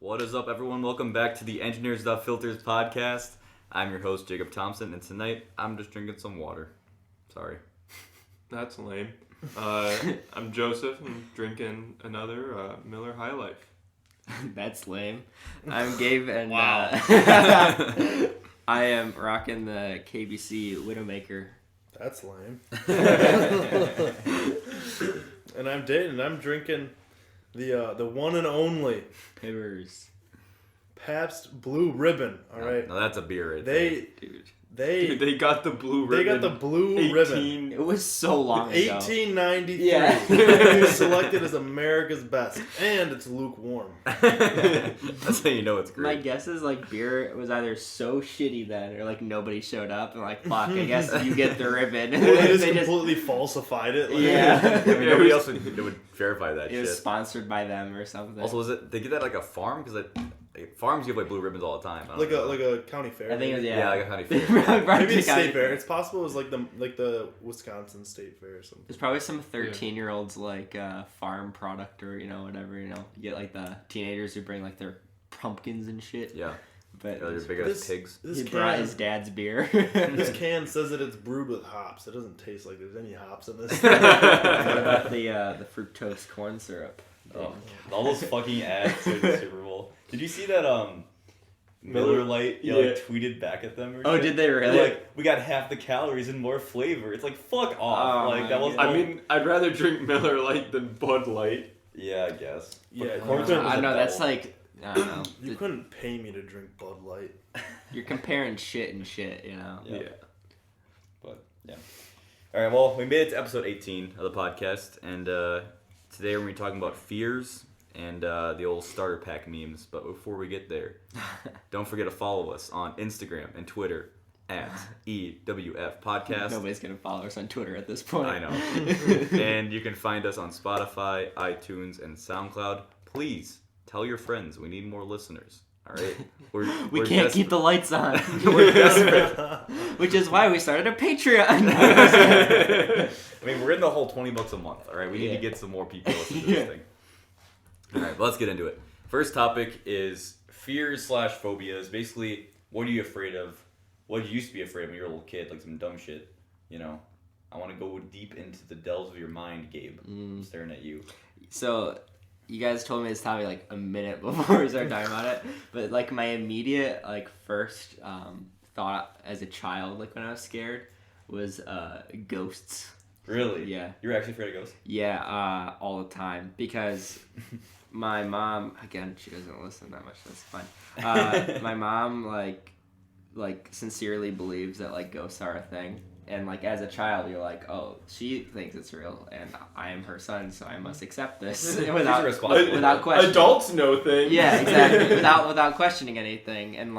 What is up, everyone? Welcome back to the Engineers Without Filters podcast. I'm your host, Jacob Thompson, and tonight I'm just drinking some water. Sorry. That's lame. I'm Joseph. I'm drinking another Miller High Life. That's lame. I'm Gabe, and Wow. I am rocking the KBC Widowmaker. That's lame. And I'm Dayton, and I'm drinking the one and only Pivers. Pabst Blue Ribbon. All right. No, that's a beer right Dude. They got the blue ribbon. They got the blue ribbon. It was so long ago. 1893. Yeah. It was selected as America's best, and it's lukewarm. That's how you know it's My great. guess is beer was either so shitty then, or nobody showed up, and fuck, I guess you get the ribbon. Well, they just They completely falsified it. Yeah. I mean, nobody else would verify that It shit. was sponsored by them or something. Also, they get that like a farm? Because farms give blue ribbons all the time. I don't know. Like a county fair. I think it was, Yeah, like a county fair. Maybe it's state fair. It's possible it was like the Wisconsin State Fair or something. There's probably some 13-year-olds farm product or whatever. You get the teenagers who bring their pumpkins and shit. Yeah. But They're big ass pigs. he brought his dad's beer. This can says that it's brewed with hops. It doesn't taste like there's any hops in this. What about the fructose corn syrup? Oh, all those fucking ads during the Super Bowl. Did you see that Miller Lite tweeted back at them? Oh, shit? did they really? They're we got half the calories and more flavor. It's fuck off. Oh, that was. I mean, I'd rather drink Miller Lite than Bud Light. Yeah, I guess. Yeah, corn you syrup is I a know that's devil. I don't know. You couldn't pay me to drink Bud Light. You're comparing shit and shit, Yeah. But yeah. All right. Well, we made it to episode 18 of the podcast, and today we're gonna be talking about fears and the old starter pack memes. But before we get there, don't forget to follow us on Instagram and Twitter at EWF Podcast. Nobody's gonna follow us on Twitter at this point. I know. And you can find us on Spotify, iTunes, and SoundCloud. Please tell your friends. We need more listeners. All right. We can't keep the lights on. We're desperate. Which is why we started a Patreon. I mean, we're in the whole $20 a month. All right. We need to get some more people listening to this thing. All right. Let's get into it. First topic is fears/phobias. Basically, what are you afraid of? What you used to be afraid of when you were a little kid, like some dumb shit. I want to go deep into the delves of your mind, Gabe. I'm staring at you. So, you guys told me this topic a minute before we started talking about it, but my immediate first thought as a child, when I was scared, was ghosts. Really? Yeah. You were actually afraid of ghosts? Yeah, all the time, because my mom, again, she doesn't listen that much. That's fine. My mom sincerely believes that ghosts are a thing. And as a child, you're oh, she thinks it's real, and I am her son, so I must accept this without question. Adults know things. Yeah, exactly. without questioning anything. And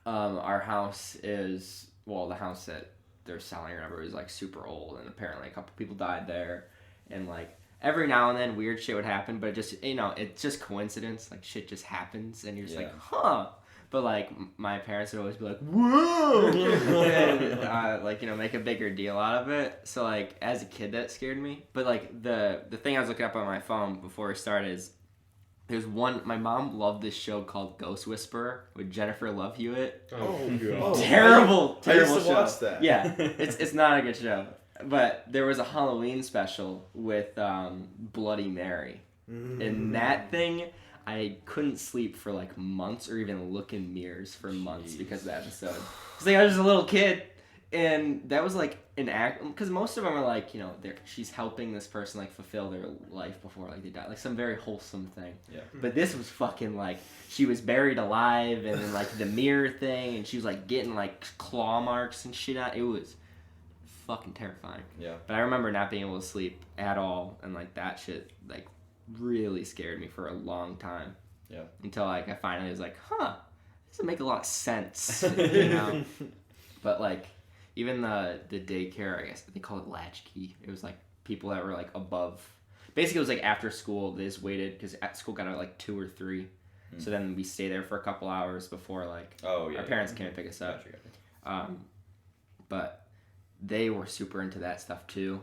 our house is the house that they're selling or whatever is super old, and apparently a couple people died there, and every now and then weird shit would happen, but it just it's just coincidence. Shit just happens, and you're just huh. But my parents would always be whoa, and make a bigger deal out of it. So as a kid, that scared me. But the thing I was looking up on my phone before we started is there's one. My mom loved this show called Ghost Whisperer with Jennifer Love Hewitt. Oh, Terrible I used to show. watch that. Yeah, it's not a good show. But there was a Halloween special with Bloody Mary, and that thing. I couldn't sleep for months or even look in mirrors for months because of that episode. Because I was just a little kid, and that was an act. Because most of them are she's helping this person fulfill their life before they die, some very wholesome thing. Yeah. But this was fucking she was buried alive, and then the mirror thing, and she was getting claw marks and shit out. It was fucking terrifying. Yeah. But I remember not being able to sleep at all, and that shit really scared me for a long time. Yeah. Until I finally was this doesn't make a lot of sense, But even the daycare, I guess they call it latchkey. It was people that were above. Basically, it was after school they just waited because at school got out at 2 or 3. So then we stay there for a couple hours before our parents came and pick us up. Gotcha. But they were super into that stuff too.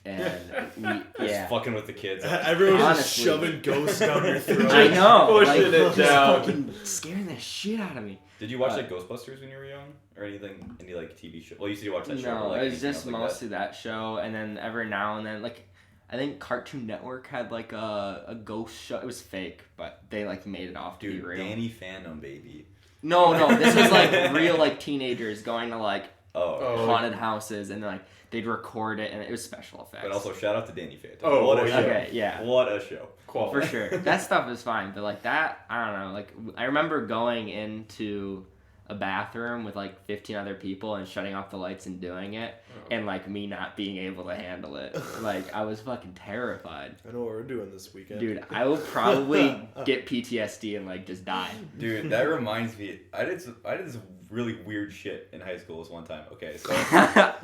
and Just fucking with the kids. Everyone's just Honestly. shoving ghosts down your throat. I know, Pushing it just down. fucking scaring the shit out of me. Did you watch like Ghostbusters when you were young, or anything? Any like TV show? Well, you said you watched that show. No, but, like, it was anything just else like mostly that show, and then every now and then, like, I think Cartoon Network had like a ghost show. It was fake, but they like made it off to Dude, be real. Danny Phantom, baby. No, this was like real like teenagers going to like Oh. haunted houses, and like they'd record it, and it was special effects. But also, shout out to Danny Phantom. Oh, what a show. okay, yeah. What a show. Quality. For sure. That stuff is fine, but like that, I don't know. Like I remember going into a bathroom with like 15 other people and shutting off the lights and doing it, and like me not being able to handle it. Like I was fucking terrified. I know what we're doing this weekend. Dude, I will probably get PTSD and like just die. Dude, that reminds me. I did this really weird shit in high school this one time. Okay, so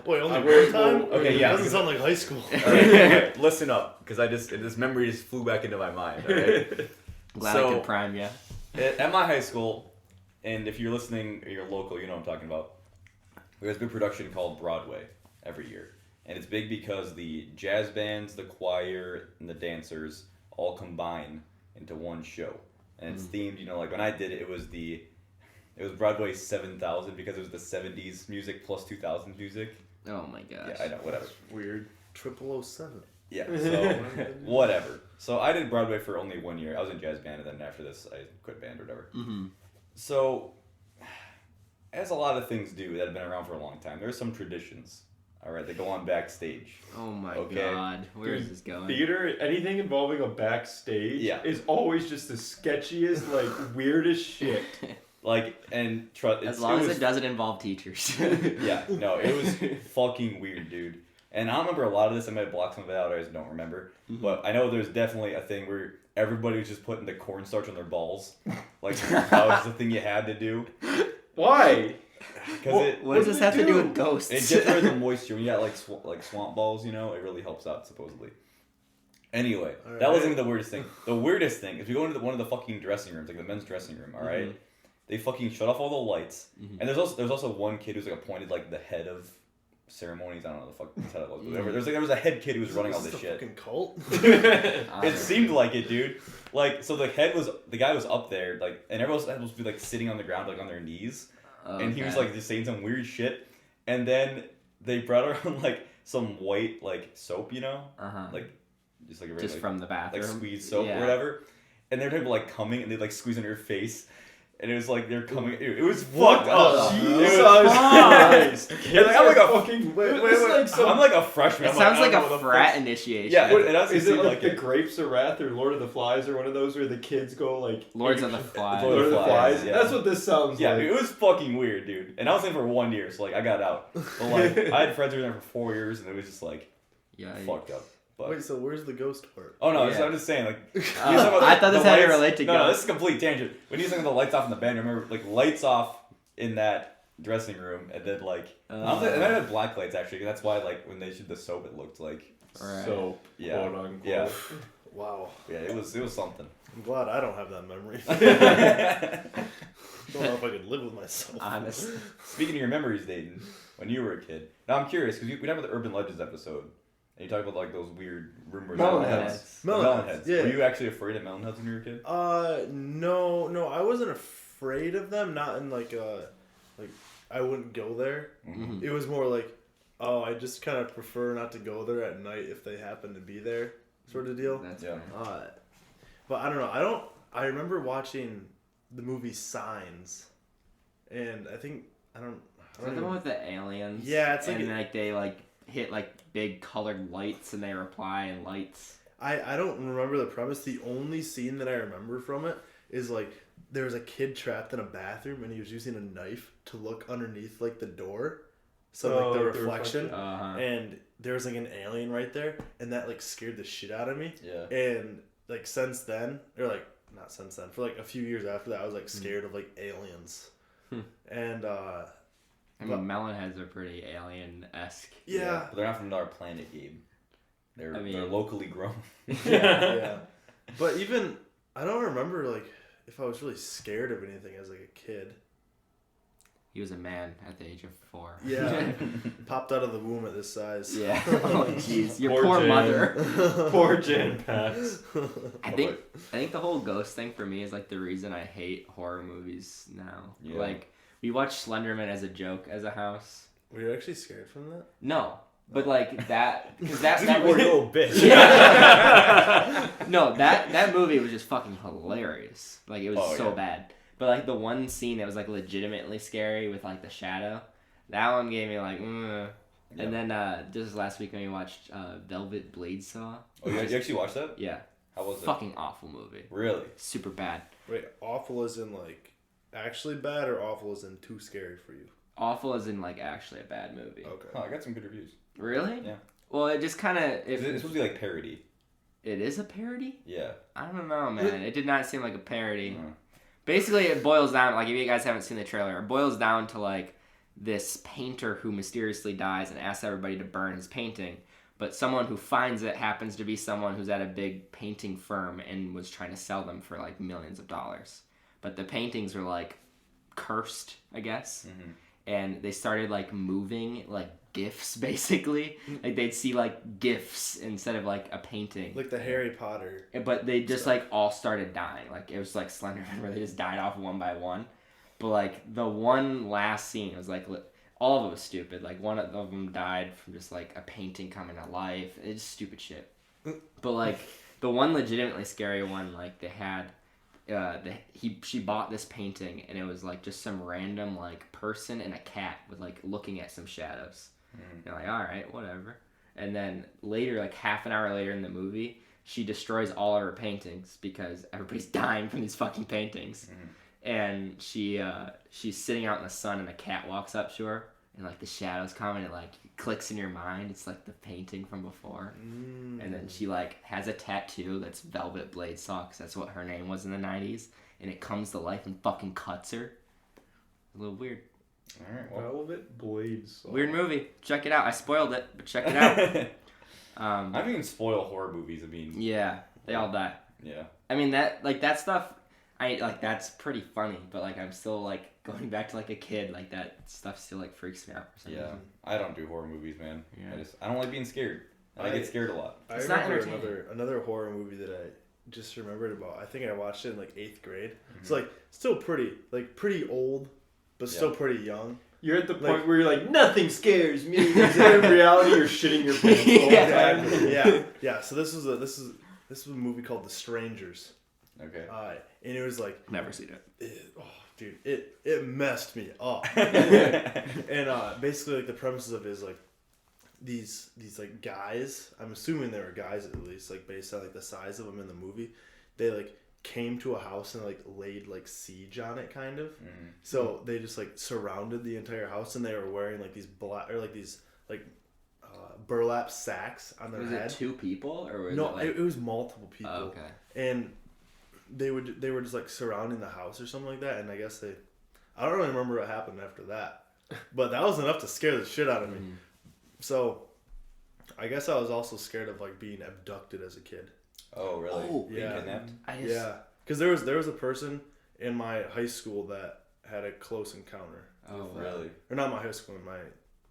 Wait, only Wait, one time? okay, yeah. It doesn't sound like high school. Okay, listen up, because this memory just flew back into my mind. Alright? Glad I could prime you. At my high school, and if you're listening or you're local, you know what I'm talking about. There's a big production called Broadway every year, and it's big because the jazz bands, the choir, and the dancers all combine into one show, and it's themed. You know, like when I did it, it was Broadway 7000 because it was the 70s music plus 2000s music. Oh my gosh. Yeah, I know, whatever. Weird. 0007. Yeah, so whatever. So I did Broadway for only 1 year. I was in jazz band, and then after this, I quit band or whatever. Mm-hmm. So, as a lot of things do that have been around for a long time, there's some traditions, all right, that go on backstage. Oh my Okay. god. Where is this going? Theater, anything involving a backstage is always just the sketchiest, like, weirdest shit. Like, and trust, As long as it doesn't involve teachers. Yeah, no, it was fucking weird, dude. And I don't remember a lot of this. I might have blocked some of it out. I just don't remember. Mm-hmm. But I know there's definitely a thing where everybody was just putting the cornstarch on their balls. Like, that was the thing you had to do. Why? Because what does this have to do with ghosts? it gets rid of the moisture. When you got like swamp balls, you know, it really helps out, supposedly. Anyway, All that right. wasn't even the weirdest thing. The weirdest thing is we go into one of the fucking dressing rooms, like the men's dressing room, alright? Mm-hmm. They fucking shut off all the lights. Mhm. And there's also one kid who's like appointed like the head of ceremonies. I don't know the fuck his head was. But there was a head kid who was running all this a shit. fucking cult? It seemed like it, dude. Like, so the guy was up there, like, and everyone else was be like sitting on the ground, like on their knees, and he was like just saying some weird shit, and then they brought around like some white like soap, you know, like just like a just like, from the bathroom. like squeeze soap Yeah. or whatever, and they're talking about like coming, and they like squeeze on your face. And it was like they're coming. It was fucked up. Jesus It was Christ. And like, I'm like a fucking... wait, It's wait. like some- I'm like a freshman. It I'm sounds I like don't know a what the frat fuck- initiation. Yeah, it does Is seem it like the it. Grapes of Wrath or Lord of the Flies or one of those where the kids go like... Lords of the Flies. Lord Lord of the Flies? yeah. That's what this sounds Yeah, like. dude, it was fucking weird, dude. And I was in for 1 year, so like I got out. But like I had friends who were there for 4 years, and it was just like Yikes. fucked up. But Wait, so where's the ghost part? oh no, Yeah. I'm just saying like. I thought this had to relate to No, ghosts. this is a complete tangent. When he's talking about the lights off in the band, remember like lights off in that dressing room, and then like I don't think, and then it had black lights actually. 'Cause that's why like when they did the soap, it looked like Right. Soap, Yeah. quote unquote. yeah, Wow. yeah. It was something. I'm glad I don't have that memory. Don't know if I could live with myself. Honest. Speaking of your memories, Dayton, when you were a kid. Now I'm curious because we talked about the urban legends episode, and you talked about like those weird rumors. Melon about heads. The Melon melon heads, heads. yeah. Were you actually afraid of melon heads when you were a kid? No, I wasn't afraid of them. Not in like I wouldn't go there. Mhm. It was more like, oh, I just kind of prefer not to go there at night if they happen to be there, sort of deal. That's Yeah. fair. But I don't know. I remember watching the movie Signs, and I think I don't. Is that the one with the aliens? Yeah, it's like and like they like hit like big colored lights and they reply in lights. I don't remember the premise. The only scene that I remember from it is like there was a kid trapped in a bathroom and he was using a knife to look underneath like the door, so like the reflection, and there was like an alien right there, and that like scared the shit out of me. Yeah. And like since then, or like not since then, for like a few years after that, I was like scared of like aliens, and I mean, melon heads are pretty alien-esque. yeah. But they're not from our planet, Gabe. They're locally grown. Yeah. But even I don't remember like if I was really scared of anything as like a kid. He was a man at the age of 4. Yeah. Popped out of the womb at this size. Yeah. Oh, jeez. Your Poor poor Jen. mother. Poor Jen Pax. I think the whole ghost thing for me is like the reason I hate horror movies now. Yeah. Like we watched Slenderman as a joke as a house. Were you actually scared from that? No, but like that because that You was, little bitch. Yeah. No, that movie was just fucking hilarious. Like it was so yeah. bad. But like the one scene that was like legitimately scary with like the shadow, that one gave me like. Yeah. And then just last week when we watched Velvet Blade Saw. Oh, you actually watched that? Yeah. How was it? Fucking awful movie. Really? Super bad. Wait, awful as in like actually bad or awful as in too scary for you? Awful as in like actually a bad movie. Okay. Oh, I got some good reviews. Really? Yeah. Well, it just kind of It's supposed to be like parody. It is a parody? Yeah. I don't know, man. It did not seem like a parody. Mm. Basically, it boils down, like, if you guys haven't seen the trailer, it boils down to, like, this painter who mysteriously dies and asks everybody to burn his painting. But someone who finds it happens to be someone who's at a big painting firm and was trying to sell them for, like, millions of dollars. But the paintings were, like, cursed, I guess. Mm-hmm. And they started, like, moving, like, GIFs, basically. Like, they'd see, like, GIFs instead of, like, a painting. Like the Harry Potter. But they just, like, all started dying. Like, it was, like, Slenderman where they just died off one by one. But, like, the one last scene was, like, all of it was stupid. Like, one of them died from just, like, a painting coming to life. It's just stupid shit. But, like, the one legitimately scary one, like, they had... she bought this painting, and it was, like, just some random, like, person and a cat with, like, looking at some shadows. Mm. You're like, all right, whatever. And then later, like, half an hour later in the movie, she destroys all of her paintings because everybody's dying from these fucking paintings. Mm. And she's sitting out in the sun, and a cat walks up to her, and, like, the shadows come, and it, like, clicks in your mind. It's, like, the painting from before. Mm. And then she, like, has a tattoo that's Velvet Blade Saw, 'cause that's what her name was in the 90s. And it comes to life and fucking cuts her. A little weird. All right, well. Velvet Blades. Weird movie. Check it out. I spoiled it, but check it out. I don't even spoil horror movies. I mean... Yeah, they all die. Yeah. I mean, that stuff... that's pretty funny, but, like, I'm still, like, going back to, like, a kid, like, that stuff still, like, freaks me out for some reason. I don't do horror movies, man. Yeah. I don't like being scared. I get scared a lot. I It's not remember entertaining. another horror movie that I just remembered about. I think I watched it in, like, 8th grade. Mm-hmm. It's, like, still pretty old, but still pretty young. You're at the point where you're like, nothing scares me. Is that in reality you're shitting your pants the whole time? Exactly. Yeah. So this was a movie called The Strangers. Okay. And it was like Never seen it. Dude, it messed me up. And basically, like, the premises of it is like these like guys. I'm assuming they were guys at least, like, based on like the size of them in the movie. They like came to a house and like laid like siege on it, kind of. Mm-hmm. So they just like surrounded the entire house, and they were wearing like these burlap sacks on their head. Was it 2 people or was no? it like... it was multiple people. Oh, okay. And they were just like surrounding the house or something like that, and I guess I don't really remember what happened after that, but that was enough to scare the shit out of me. So I guess I was also scared of like being abducted as a kid. Oh, really? Oh, being kidnapped? Yeah, because there was a person in my high school that had a close encounter. Oh, really? Or not my high school, in my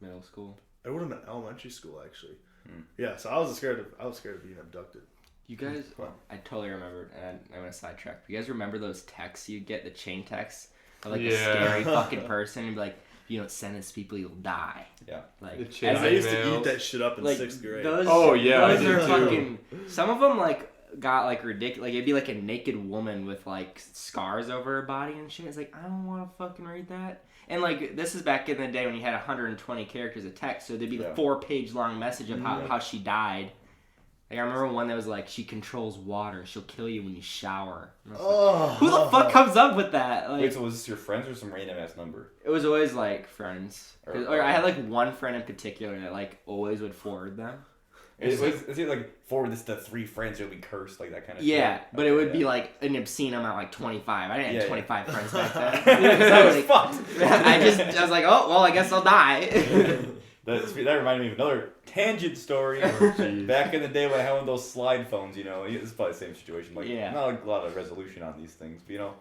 middle school. I went to elementary school actually. Yeah, so I was scared of being abducted. You guys, I totally remembered, and I'm gonna sidetrack. You guys remember those texts you get, the chain texts of like a scary fucking person, and be like, if you don't send this people, you'll die. Yeah. Like, the chain I used to eat that shit up in like, 6th grade. Those, I did are too. fucking. Some of them like got like ridiculous. Like it'd be like a naked woman with like scars over her body and shit. It's like, I don't want to fucking read that. And like this is back in the day when you had 120 characters of text, so there'd be a 4-page long message of how she died. Like I remember one that was like, she controls water. She'll kill you when you shower. Like, who the fuck comes up with that? Like, Wait, so was this your friends or some random ass number? it was always like friends. Or I had like one friend in particular that like always would forward them. Is it like forward this to 3 friends, you'll be cursed, like that kind of shit? Yeah, but it would be like an obscene amount, like 25. I didn't have 25 friends back then. That was like, fucked. I was like, oh, well, I guess I'll die. That reminded me of another tangent story. Back in the day when I had one of those slide phones, you know, it's probably the same situation. Like, not a lot of resolution on these things, but, you know,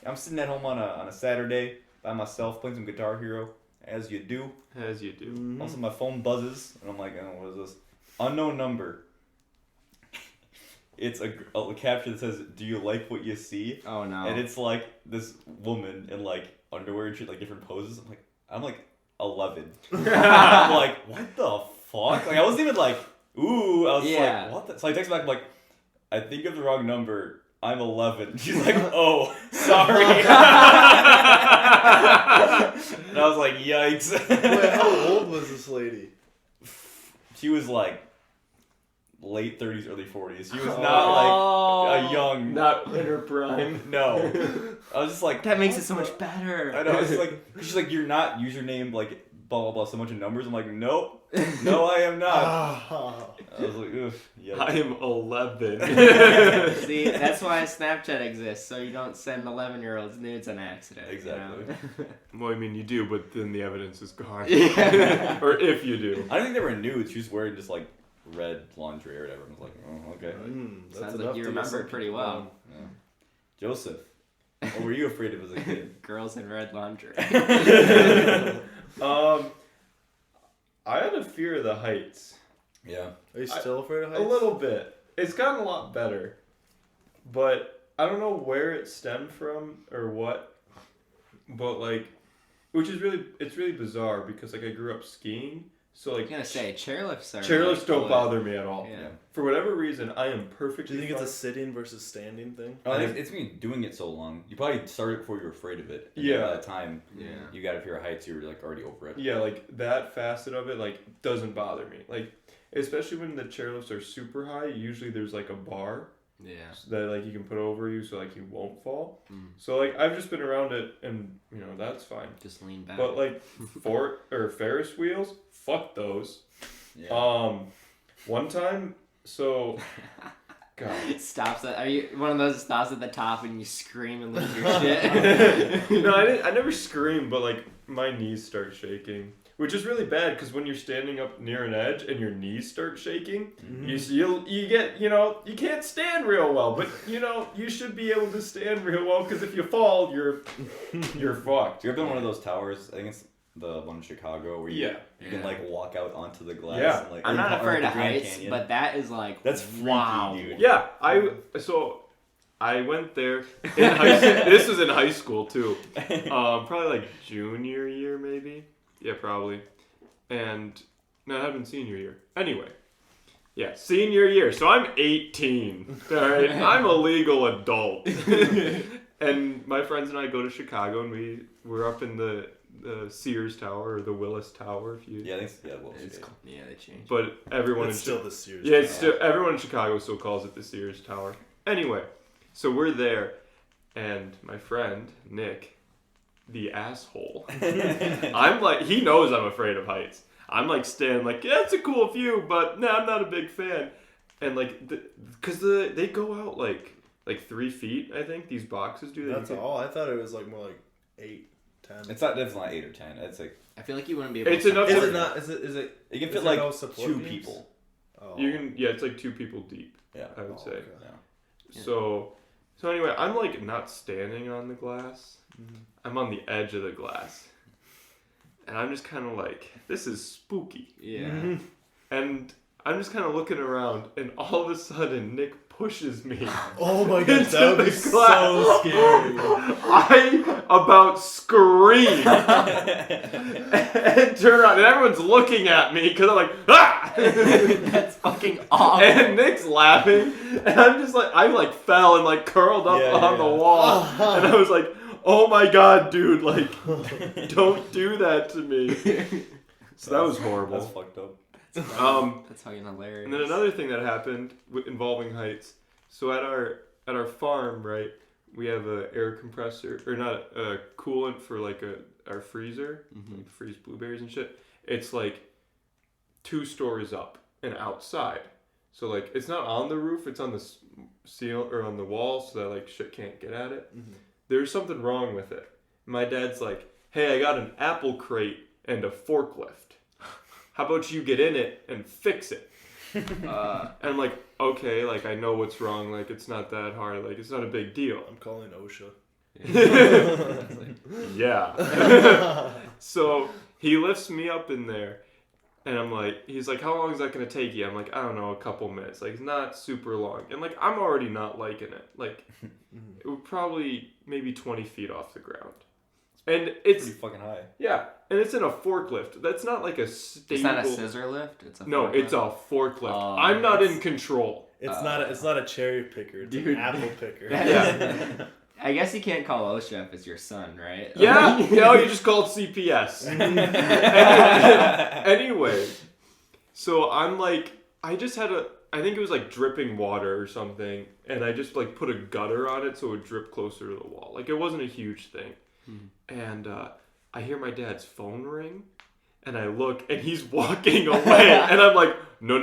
I'm sitting at home on a Saturday, by myself playing some Guitar Hero, as you do. As you do. Mm-hmm. Also, my phone buzzes, and I'm like, oh, what is this? Unknown number. It's a caption that says, "Do you like what you see?" Oh no. And it's like this woman in like underwear and shit, like different poses. I'm like 11. I'm like, what the fuck? Like I wasn't even like, ooh. I was like, what? So I text back, I'm like, I think you have the wrong number. I'm 11. She's like, oh, sorry. And I was like, yikes. Wait, how old was this lady? She was like late 30s, early 40s. She was not like a young. Not in her prime. No. I was just like. That makes it so much better. I know. I was just like, she's like, you're not username like blah blah blah, so much of numbers. I'm like, nope. No, I am not. I was like, oof. Yikes. I am 11. See, that's why Snapchat exists, so you don't send 11-year-olds nudes on accident. Exactly. You know? Well, I mean, you do, but then the evidence is gone. Yeah. Or if you do. I don't think they were nude. She was wearing just like red lingerie or whatever. I was like, oh, okay. That's Sounds enough like you to get remember some it pretty people well. on. Yeah. Joseph, what were you afraid of as a kid? Girls in red lingerie. I had a fear of the heights. Yeah. Are you still afraid of heights? A little bit. It's gotten a lot better. But I don't know where it stemmed from or what. But like, it's really bizarre because like I grew up skiing. So like, I'm gonna say chairlifts are. chairlifts like, don't bother me at all. Yeah. For whatever reason, I am perfectly. Do you think it's a fine. sitting versus standing thing? Oh, it's been doing it so long. You probably started before you were afraid of it. And Yeah. then by the time Yeah. you got a fear of heights, you were like already over it. Yeah, like that facet of it like doesn't bother me. Like especially when the chairlifts are super high, usually there's like a bar Yeah. that like you can put over you so like you won't fall. Mm. So like I've just been around it and you know that's fine. Just lean back. But like Ferris wheels, fuck those. Yeah. One time, so God. It stops at. Are you one of those that stops at the top and you scream and lose your shit? No, I never screamed, but like my knees start shaking, which is really bad because when you're standing up near an edge and your knees start shaking, you get you can't stand real well. But you should be able to stand real well because if you fall, you're fucked. You ever been one of those towers? I think it's the one in Chicago where you can like walk out onto the glass. Yeah. And, like, I'm not or afraid the of Grand heights, Canyon. but that is like That's freaky, wow. dude. Yeah, I went there in high school. This was in high school too. Probably like junior year maybe. Yeah, probably. And no, it had been senior year. Anyway. Yeah, senior year. So I'm 18. All right, I'm a legal adult. And my friends and I go to Chicago and we're up in the Sears Tower or the Willis Tower if you. Yeah, I think well, Yeah, they changed. But everyone It's still the Sears. Yeah, it's still everyone in Chicago still calls it the Sears Tower. Anyway, so we're there, and my friend Nick, the asshole, I'm like, he knows I'm afraid of heights. I'm like standing like, yeah, it's a cool view, but no, I'm not a big fan. And like, because they go out like 3 feet, I think these boxes do. That's all. I thought it was like more like 8, 10. It's not definitely 8 or 10. It's like I feel like you wouldn't be able It's to. enough. Is it not? Is it? it can Is fit there like no support 2 beams? people. Oh. You can, yeah, it's like 2 people deep. Yeah. I would say. Okay. Yeah. So anyway, I'm like not standing on the glass. I'm on the edge of the glass. And I'm just kind of like, this is spooky. Yeah. And I'm just kind of looking around, and all of a sudden, Nick pushes me. Oh my god, Into that would be the so glass. scary. I about scream and turn around, and everyone's looking at me because I'm like, ah! That's fucking awful. And Nick's laughing, and I'm just like, I fell and curled up on the wall, and I was like, oh my god, dude, don't do that to me. So that was horrible. That's fucked up. That's fucking hilarious. And then another thing that happened involving heights. So at our farm, right, we have a air compressor, or not a coolant for our freezer, like freeze blueberries and shit. It's 2 stories up and outside. So it's not on the roof, it's on the seal or on the wall, so that shit can't get at it. There's something wrong with it. My dad's like, hey, I got an apple crate and a forklift. How about you get in it and fix it? And I'm like, okay, I know what's wrong. It's not that hard. It's not a big deal. I'm calling OSHA. Yeah. So he lifts me up in there, and I'm like, he's like, how long is that gonna take you? I'm like, I don't know, a couple minutes. Like, it's not super long. And like, I'm already not liking it. Like, it would probably maybe 20 feet off the ground. And it's pretty fucking high. Yeah, and it's in a forklift. That's not like a stable. It's not a scissor lift. It's a No, forklift? it's a forklift. I'm not in control. It's not a cherry picker. It's an apple picker. Yeah. I guess you can't call OSHA if it's your son, right? Yeah, no, you just call it CPS. Anyway, so I'm like, I just had I think it was like dripping water or something, and I just like put a gutter on it so it would drip closer to the wall. Like, it wasn't a huge thing. And I hear my dad's phone ring, and I look, and he's walking away, and I'm like, no.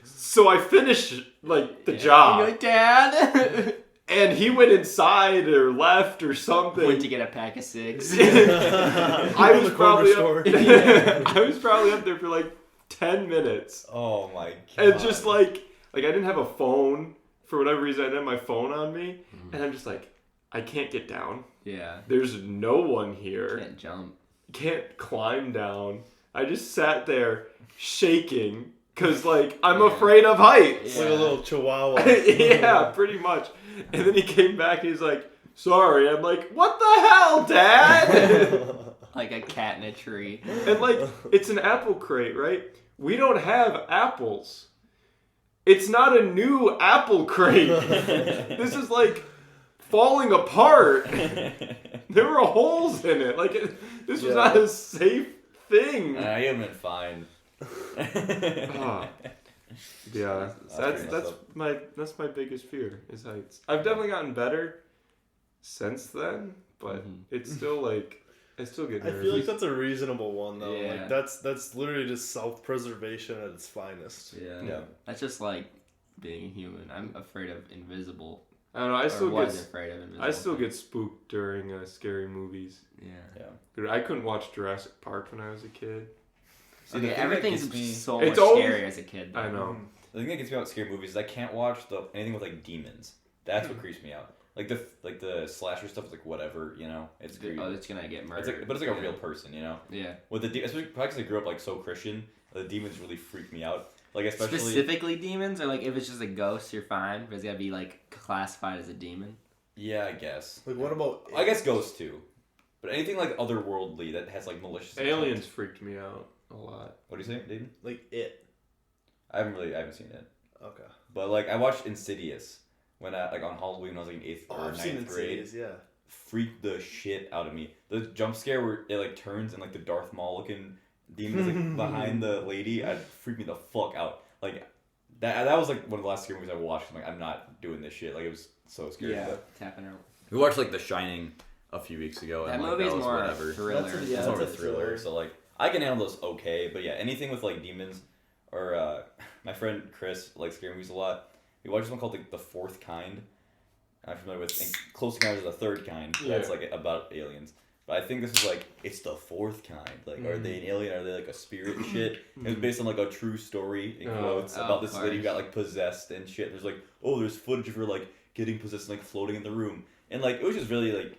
So I finish like the job. You're like, Dad. And he went inside or left or something. Went to get a pack of cigs. I was probably I was probably up there for like 10 minutes. Oh my god. And just like I didn't have a phone for whatever reason. I didn't have my phone on me, and I'm just like, I can't get down. Yeah. There's no one here. Can't jump. Can't climb down. I just sat there shaking because like I'm afraid of heights. Like a little chihuahua. Yeah, pretty much. And then he came back and he's like, sorry. I'm like, what the hell, Dad? Like a cat in a tree. And like, it's an apple crate, right? We don't have apples. It's not a new apple crate. This is like falling apart. There were holes in it. Like, this was not a safe thing. I have been fine. Yeah, that's my biggest fear is heights. I've definitely gotten better since then, but it's still like I still get nervous. I feel like that's a reasonable one though. Yeah. Like that's literally just self-preservation at its finest. Yeah. That's just like being a human. I'm afraid of invisible. I don't know. Afraid of invisible. I still get spooked during scary movies. Yeah. Dude, I couldn't watch Jurassic Park when I was a kid. See, Okay, the thing that everything's gets me- so It's much always- scarier as a kid. Though. I know. The thing that gets me about scary movies is I can't watch anything with like demons. That's what creeps me out. Like the slasher stuff is like whatever, you know. It's creepy. Oh, it's gonna get murdered. But it's like a real person, you know. Yeah. With the especially probably because I grew up like so Christian, the demons really freak me out. Like especially Specifically demons, or like if it's just a ghost, you're fine, but it's gotta be like classified as a demon. Yeah, I guess. Like what about? I guess ghosts too, but anything like otherworldly that has like malicious. Aliens intent. freaked me out a lot. What do you say, Dayton? Like It. I haven't seen it. Okay. But like I watched Insidious when I like on Halloween when I was like in 8th or I've seen 9th grade. Insidious, yeah. Freaked the shit out of me. The jump scare where it like turns and like the Darth Maul looking demon is like behind the lady, it freaked me the fuck out. Like that was like one of the last scary movies I watched. I'm like, I'm not doing this shit. Like it was so scary. Yeah, But tapping out. we watched like The Shining a few weeks ago, That and like, movie's that was more whatever. thriller. It's more of a thriller. So like I can handle those okay, but yeah, anything with like demons or my friend Chris likes scary movies a lot. We watched one called The Fourth Kind. I'm familiar with Close Encounters of the Third Kind. That's like about aliens. But I think this is like it's the fourth kind. Like, are they an alien? Are they like a spirit and shit? It was based on like a true story in quotes about this lady who got like possessed and shit. There's like, there's footage of her like getting possessed and like floating in the room, and like it was just really like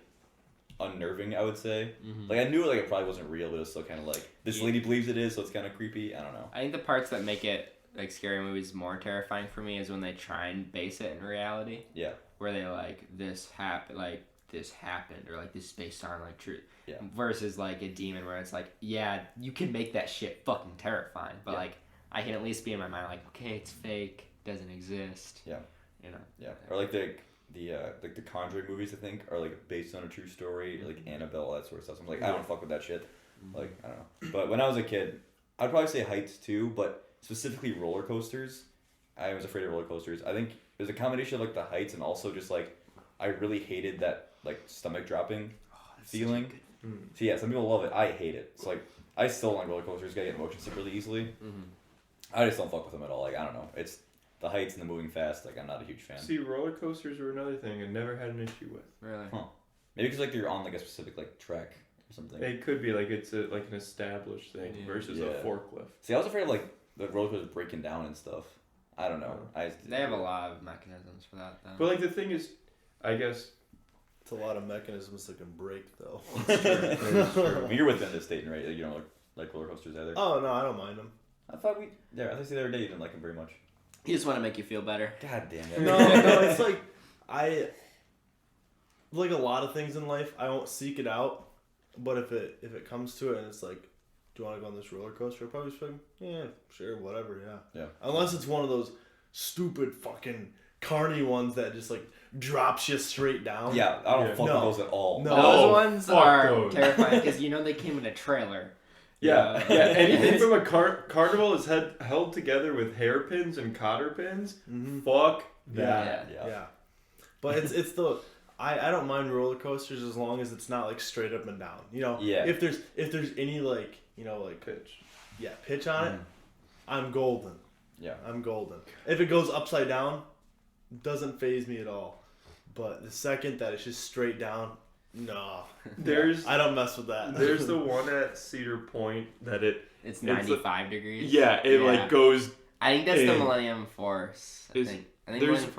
unnerving, I would say. Like I knew like it probably wasn't real, but it was still kind of like this lady believes it is, so it's kind of creepy. I don't know. I think the parts that make it like scary movies more terrifying for me is when they try and base it in reality. Yeah. Where they like this happened, or like this is based on like truth. Yeah. Versus like a demon where it's like, yeah, you can make that shit fucking terrifying, but like I can at least be in my mind like, okay, it's fake, doesn't exist. Yeah. You know. Yeah. Or like the Conjuring movies, I think, are like based on a true story, like Annabelle, all that sort of stuff. So I'm like, I don't fuck with that shit. Like, I don't know. But when I was a kid, I'd probably say heights too, but specifically roller coasters. I was afraid of roller coasters. I think it was a combination of like the heights and also just like I really hated that like stomach dropping feeling. So yeah, some people love it. I hate it. It's like I still don't like roller coasters. I get motion sick really easily. I just don't fuck with them at all. Like I don't know. It's the heights and the moving fast. Like I'm not a huge fan. See, roller coasters were another thing I never had an issue with. Really? Huh. Maybe because like they're on like a specific like track or something. It could be like it's like an established thing versus a forklift. See, I was afraid of like the roller coasters breaking down and stuff. I don't know. They have a lot of mechanisms for that. Then. But like the thing is, I guess It's a lot of mechanisms that can break, though. It's true. I mean, you're within the state, right? You don't like roller coasters either. Oh, no, I don't mind them. I thought I thought the other day you didn't like them very much. You just want to make you feel better. God damn it. No, it's like, like a lot of things in life, I won't seek it out, but if it comes to it and it's like, do you want to go on this roller coaster? I'll probably just be like, yeah, sure, whatever, yeah. Unless it's one of those stupid fucking carny ones that just like drops you straight down. Yeah, I don't fuck with those at all. No. Those ones are those. terrifying because they came in a trailer. Yeah. Anything from a carnival is held together with hairpins and cotter pins. Mm-hmm. Fuck that. Yeah. But it's the I don't mind roller coasters as long as it's not like straight up and down. Yeah. If there's any like like Pitch. pitch on it, I'm golden. Yeah. I'm golden. If it goes upside down, doesn't faze me at all. But the second that it's just straight down, no. I don't mess with that. There's the one at Cedar Point that it's 95 degrees. Yeah, it like goes. I think that's the Millennium Force. I think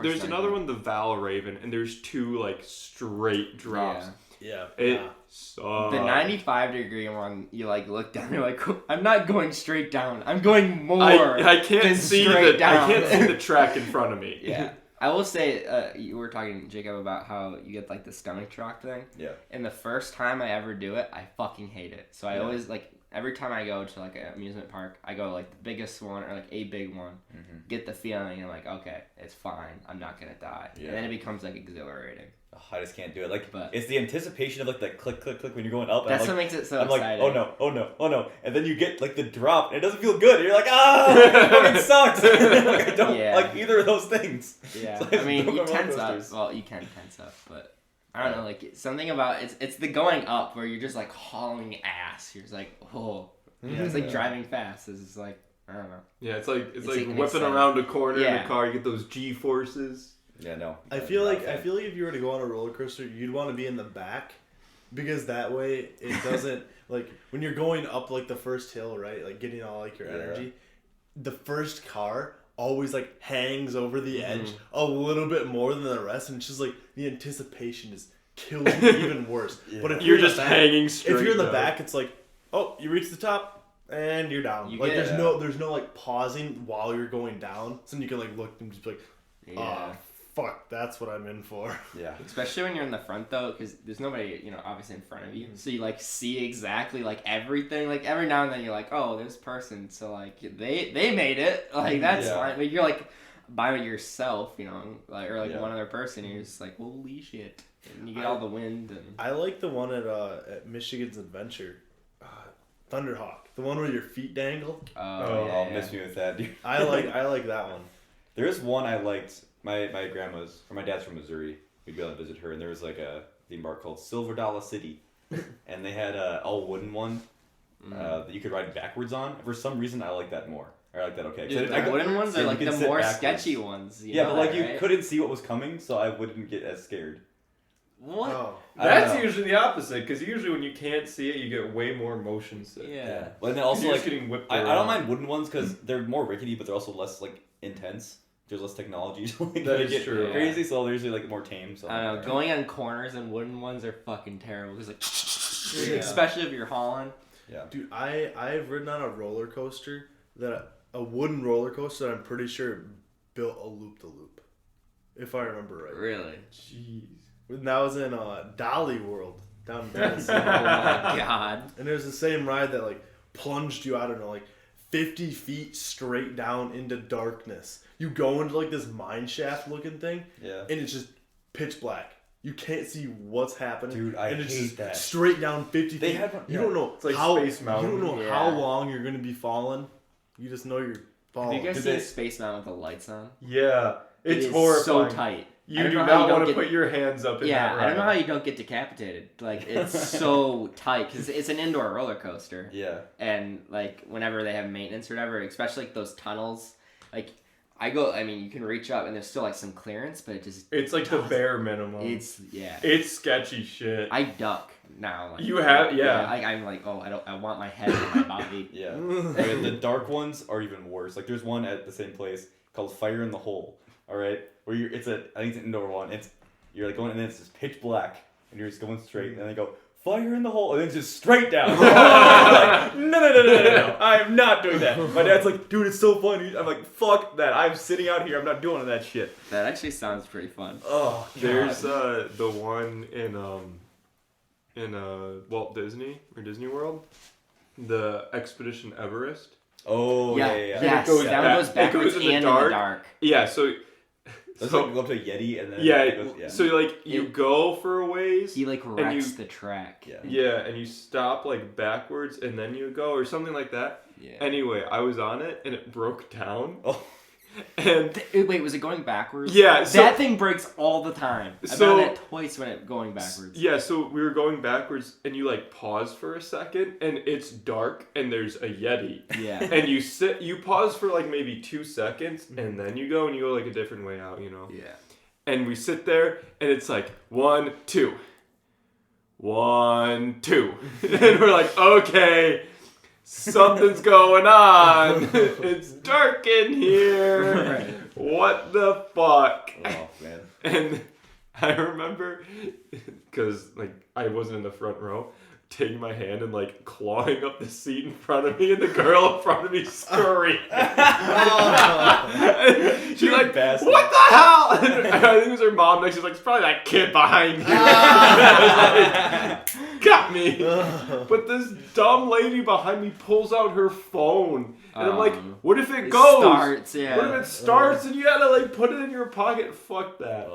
there's another one, the Valraven, and there's two like straight drops. Yeah. It sucks. The 95-degree one, you like look down, you're like, I'm not going straight down. I'm going more. I can't see down. I can't see the track in front of me. Yeah. I will say, you were talking, Jacob, about how you get like the stomach drop thing. Yeah. And the first time I ever do it, I fucking hate it. So I always every time I go to like an amusement park, I go like the biggest one or like a big one, get the feeling and like, okay, it's fine. I'm not gonna die. Yeah. And then it becomes like exhilarating. Oh, I just can't do it. It's the anticipation of like the click, click, click when you're going up. That's what makes it so I'm exciting. Like, oh no. And then you get like the drop and it doesn't feel good. And you're like, it fucking sucks. I don't like either of those things. Yeah. So I mean, you tense up. Well, you can tense up, but I don't know, like something about it's the going up where you're just like hauling ass. You're just like, oh. Yeah, it's like driving fast. It's just like, I don't know. Yeah, it's like whipping around a corner in a car. You get those G forces. Yeah, no. I feel like if you were to go on a roller coaster, you'd want to be in the back, because that way it doesn't like when you're going up like the first hill, right? Like getting all like your energy. The first car always like hangs over the edge a little bit more than the rest, and it's just like the anticipation is kills you even worse. But if you're just hanging straight, if you're in the back, it's like, oh, you reach the top and you're down. There's no like pausing while you're going down, so you can like look and just be like, fuck, that's what I'm in for. Yeah. Especially when you're in the front though, because there's nobody, obviously in front of you. So you like see exactly like everything. Like every now and then you're like, oh, there's a person. So like they made it. Like that's fine. But you're like by yourself, like or like one other person. And you're just like, holy shit. And you get all the wind. And I like the one at Michigan's Adventure. Thunderhawk. The one where your feet dangle. Oh, miss me with that, dude. I like that one. There is one I liked. My grandma's, or my dad's from Missouri. We'd go and visit her, and there was like a theme park called Silver Dollar City, and they had a all wooden one that you could ride backwards on. For some reason, I like that more. I like that. Okay, the wooden ones are like the more sketchy ones. But like you couldn't see what was coming, so I wouldn't get as scared. What? Oh. That's usually the opposite, because usually when you can't see it, you get way more motion sick. Yeah. Well, and then also you're like just getting whipped I around. don't mind wooden ones because they're more rickety, but they're also less like intense. There's less technology to like that make is it true. crazy, so they're usually like more tame. So I don't know. Going on corners and wooden ones are fucking terrible because like, especially if you're hauling. Yeah. Dude, I've ridden on a roller coaster a wooden roller coaster that I'm pretty sure built a loop-de-loop, if I remember right. Really? Jeez. And that was in Dolly World down in Tennessee. Oh my god. And it was the same ride that like plunged you, I don't know, like 50 feet straight down into darkness. You go into like this mine shaft looking thing, and it's just pitch black. You can't see what's happening. Dude, I and it's hate just that. straight down 50 feet. You don't know it's like how Space Mountain. You don't know how long you're gonna be falling. You just know you're falling. Have you guys seen Space Mountain with the lights on? Yeah, it's It horrifying. is so tight. You do not want to put your hands up in that ride. I don't know how you don't get decapitated. Like, it's so tight, because it's an indoor roller coaster. Yeah. And, like, whenever they have maintenance or whatever, especially, like, those tunnels, like, you can reach up, and there's still, like, some clearance, but it just... It's, like, the bare minimum. It's sketchy shit. I duck now. Like, you have... Yeah. I'm like, I want my head in my body. Yeah. The dark ones are even worse. Like, there's one at the same place called Fire in the Hole. All right, where I think it's an indoor one. You're like going and it's just pitch black, and you're just going straight, and they go, fire in the hole, and then just straight down. Like, no, I am not doing that. My dad's like, dude, it's so funny. I'm like, fuck that. I'm sitting out here. I'm not doing that shit. That actually sounds pretty fun. Oh, God. There's the one in Walt Disney or Disney World, the Expedition Everest. Oh, yeah. Yes, goes that one back- goes it backwards goes and in in the the dark. dark. Yeah, so It's like go up to a Yeti and then yeah, it goes, yeah. so like you go for a ways. He like wrecks the track. Yeah. Yeah, and you stop like backwards and then you go or something like that. Yeah. Anyway, I was on it and it broke down. Oh. And Wait, was it going backwards? yeah, so that thing breaks all the time. I've So- done that twice when it going backwards. yeah, so we were going backwards and you like pause for a second and it's dark and there's a Yeti. Yeah. And you pause for like maybe 2 seconds and then you go like a different way out, you know. Yeah. And we sit there and it's like 1, 2. 1, 2. And we're like, okay, something's going on. It's dark in here. Right. What the fuck? Oh, man. And I remember, because like I wasn't in the front row, taking my hand and like clawing up the seat in front of me, and the girl in front of me scurrying. She's like, bastard. "What the hell?" And I think it was her mom next. She's like, "It's probably that kid behind you." Got me. But this dumb lady behind me pulls out her phone, and I'm like, "What if it goes? Starts, yeah. What if it starts and you had to like put it in your pocket? Fuck that."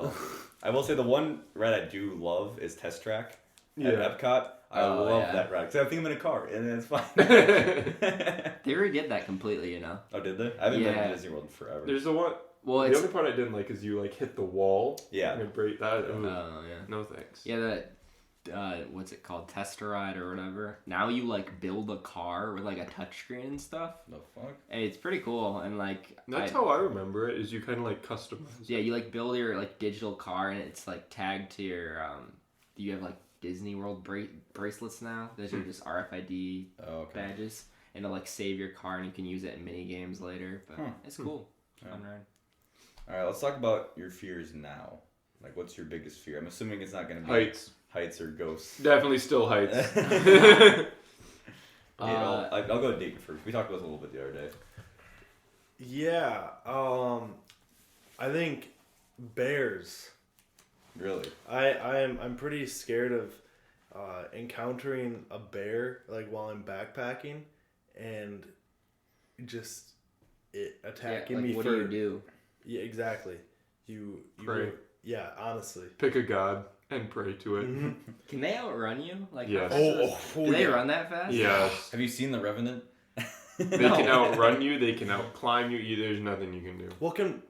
I will say the one ride I do love is Test Track Yeah. at Epcot. I Oh, love yeah. that ride because I think I'm in a car and it's fine. They redid that completely, you know. Oh, did they? I haven't been Yeah. to Disney World in forever. There's the one. Well, The it's other part I didn't like is you like hit the wall. Yeah. And it break that. oh yeah. No thanks. Yeah, that what's it called, tester ride or whatever. Now you like build a car with like a touchscreen and stuff. The fuck? And it's pretty cool, and like That's how I remember it. Is you kind of like customize. yeah, you like build your like digital car, and it's like tagged to your you have like Disney World bracelets now. Those are just RFID Oh, okay. badges, and it'll like save your car, and you can use it in mini games later. But it's cool. Yeah. Fun ride. All right, let's talk about your fears now. Like, what's your biggest fear? I'm assuming it's not going to be heights or ghosts. Definitely still heights. I'll go to Dayton first. We talked about this a little bit the other day. Yeah, I think bears. Really? I'm pretty scared of encountering a bear like while I'm backpacking and just it attacking me. What for, do you do? Yeah, exactly. You Pray. Yeah, honestly. Pick a god and pray to it. Mm-hmm. Can they outrun you? Like Yes. do they run that fast? Yes. Have you seen The Revenant? They can outrun you. They can outclimb you. There's nothing you can do. Well, can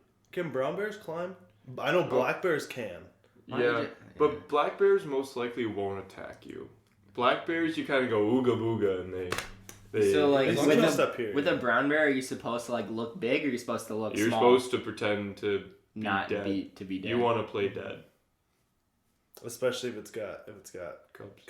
brown bears climb? I know black bears can. Yeah, but black bears most likely won't attack you. Black bears, you kind of go ooga booga, and they So like As long as it's up here, with a brown bear, are you supposed to like look big, or are you supposed to look you're small? supposed to pretend to Not dead. to be dead. You want to play dead. Especially if it's got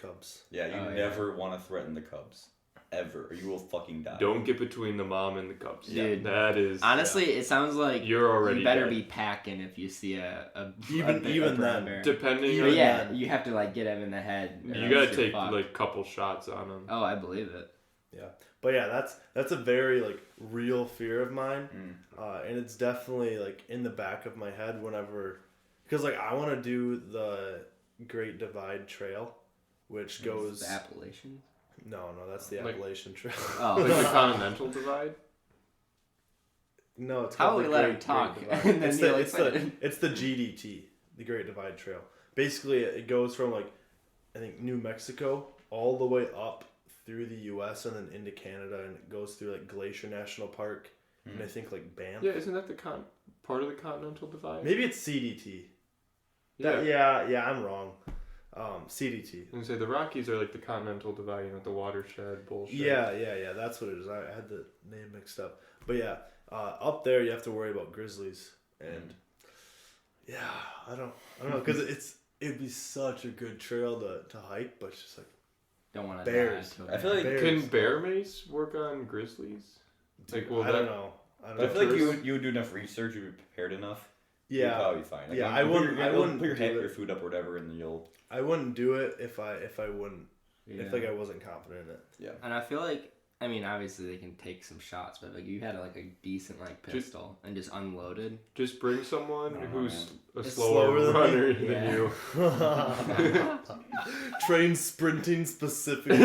cubs. Yeah, you never want to threaten the cubs. Ever. Or you will fucking die. Don't get between the mom and the cubs. Dude. That is... Honestly, it sounds like You're already you better dead. be packing if you see a Even brown then. bear. Depending But on... yeah, you have to like get him in the head. or You else gotta you're take fucked. like a couple shots on them. Oh, I believe it. Yeah, but yeah, that's a very like real fear of mine, and it's definitely like in the back of my head whenever, because like I want to do the Great Divide Trail, which goes The Appalachians. No, that's the Like- Appalachian Trail. Oh, Like the Continental Divide? No, it's How called we the let Great- him talk, Great Divide. and then it's, he'll the, explain it's the GDT, the Great Divide Trail. Basically, it goes from like I think New Mexico all the way up through the U.S. and then into Canada, and it goes through like Glacier National Park, and I think like Banff. Yeah, isn't that the part of the Continental Divide? Maybe it's CDT. Yeah. Yeah, I'm wrong. CDT. I was gonna say the Rockies are like the Continental Divide, you know, the watershed bullshit. Yeah, that's what it is. I had the name mixed up. But yeah, up there you have to worry about grizzlies, and yeah, I don't know, because it'd be such a good trail to hike, but it's just like Don't want to bears. Die I feel like Bears. Can bear mace work on grizzlies? Dude, Like, will I don't that- know. I feel like you would do enough research, you'd be prepared enough you'll probably be fine. Like, I wouldn't put your food up or whatever, and then you'll. I wouldn't do it if I wouldn't if like I wasn't confident in it. Yeah. And I feel like, I mean, obviously they can take some shots, but like you had like a decent like pistol and just unloaded. Just bring someone who's a It's slower than runner me. than you. Train sprinting specifically.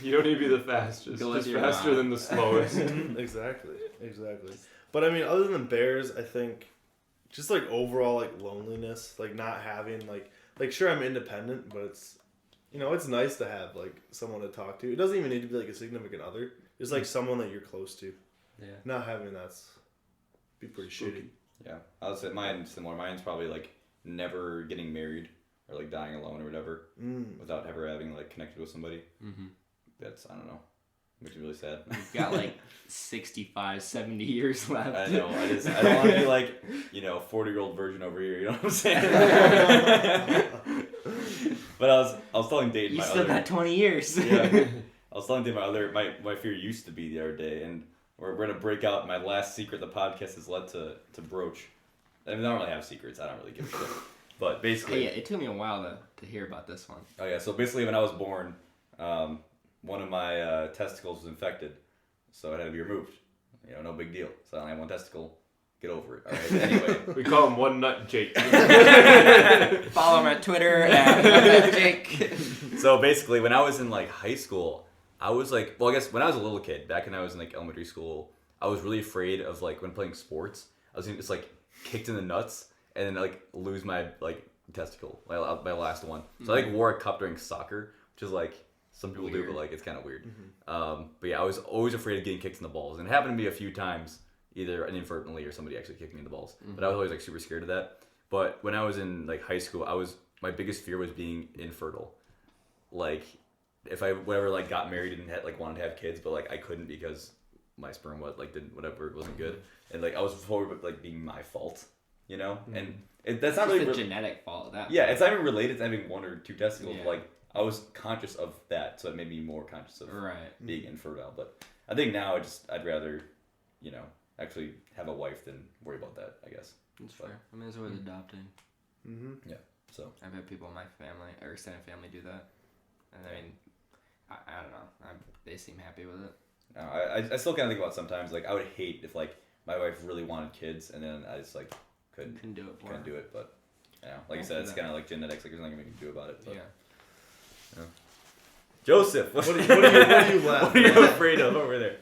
You don't need to be the fastest. Go Just with your faster mom. than the slowest. Exactly. But I mean, other than bears, I think just like overall like loneliness, like not having like sure I'm independent, but it's it's nice to have like someone to talk to. It doesn't even need to be like a significant other. It's like someone that you're close to. Yeah. Not having that's be pretty shitty. Yeah, I would say mine's similar. Mine's probably like never getting married or like dying alone or whatever without ever having like connected with somebody. Mm-hmm. That's, I don't know, makes me really sad. You've got like 65, 70 years left. I know. I don't want to be like 40-year-old virgin over here. You know what I'm saying? But I was telling Dayton You my still other. got 20 years. Yeah. I was telling Dayton my fear used to be the other day, and we're gonna break out my last secret. The podcast has led to broach. I mean, I don't really have secrets. I don't really give a shit. But basically, Hey, it took me a while to hear about this one. oh yeah. So basically, when I was born, one of my testicles was infected, so it had to be removed. No big deal. So I only have one testicle. Get over it. All right. Anyway, We call him One Nut Jake. Follow him on Twitter at Jake. so basically, when I was in like high school, I was like, well, I guess when I was a little kid, back when I was in like elementary school, I was really afraid of like when playing sports, I was gonna just like kicked in the nuts and then like lose my like testicle, my last one. So I like wore a cup during soccer, which is like some people do, but like it's kind of weird. But yeah, I was always afraid of getting kicked in the balls, and it happened to me a few times, either inadvertently or somebody actually kicked me in the balls. But I was always like super scared of that. But when I was in like high school, my biggest fear was being infertile. Like if I like got married and had like wanted to have kids, but like I couldn't because my sperm was like wasn't good, and like I was forward with like being my fault, and that's not It's really the genetic fault of that. yeah, it's not even related to having one or two testicles. Yeah. But, like I was conscious of that, so it made me more conscious of Right. being infertile. But I think now I'd rather, actually have a wife than worry about that, I guess. That's fair. I mean, it's always adopting. Yeah. So I've had people in my family or extended family do that, and I mean, I don't know. They seem happy with it. I still kind of think about sometimes like I would hate if like my wife really wanted kids and then I just like couldn't do it for her. do it. But like I said, it's kind of like genetics. Like there's nothing we can do about it. But, Yeah. Joseph, What are you laughing? what are you afraid of over there?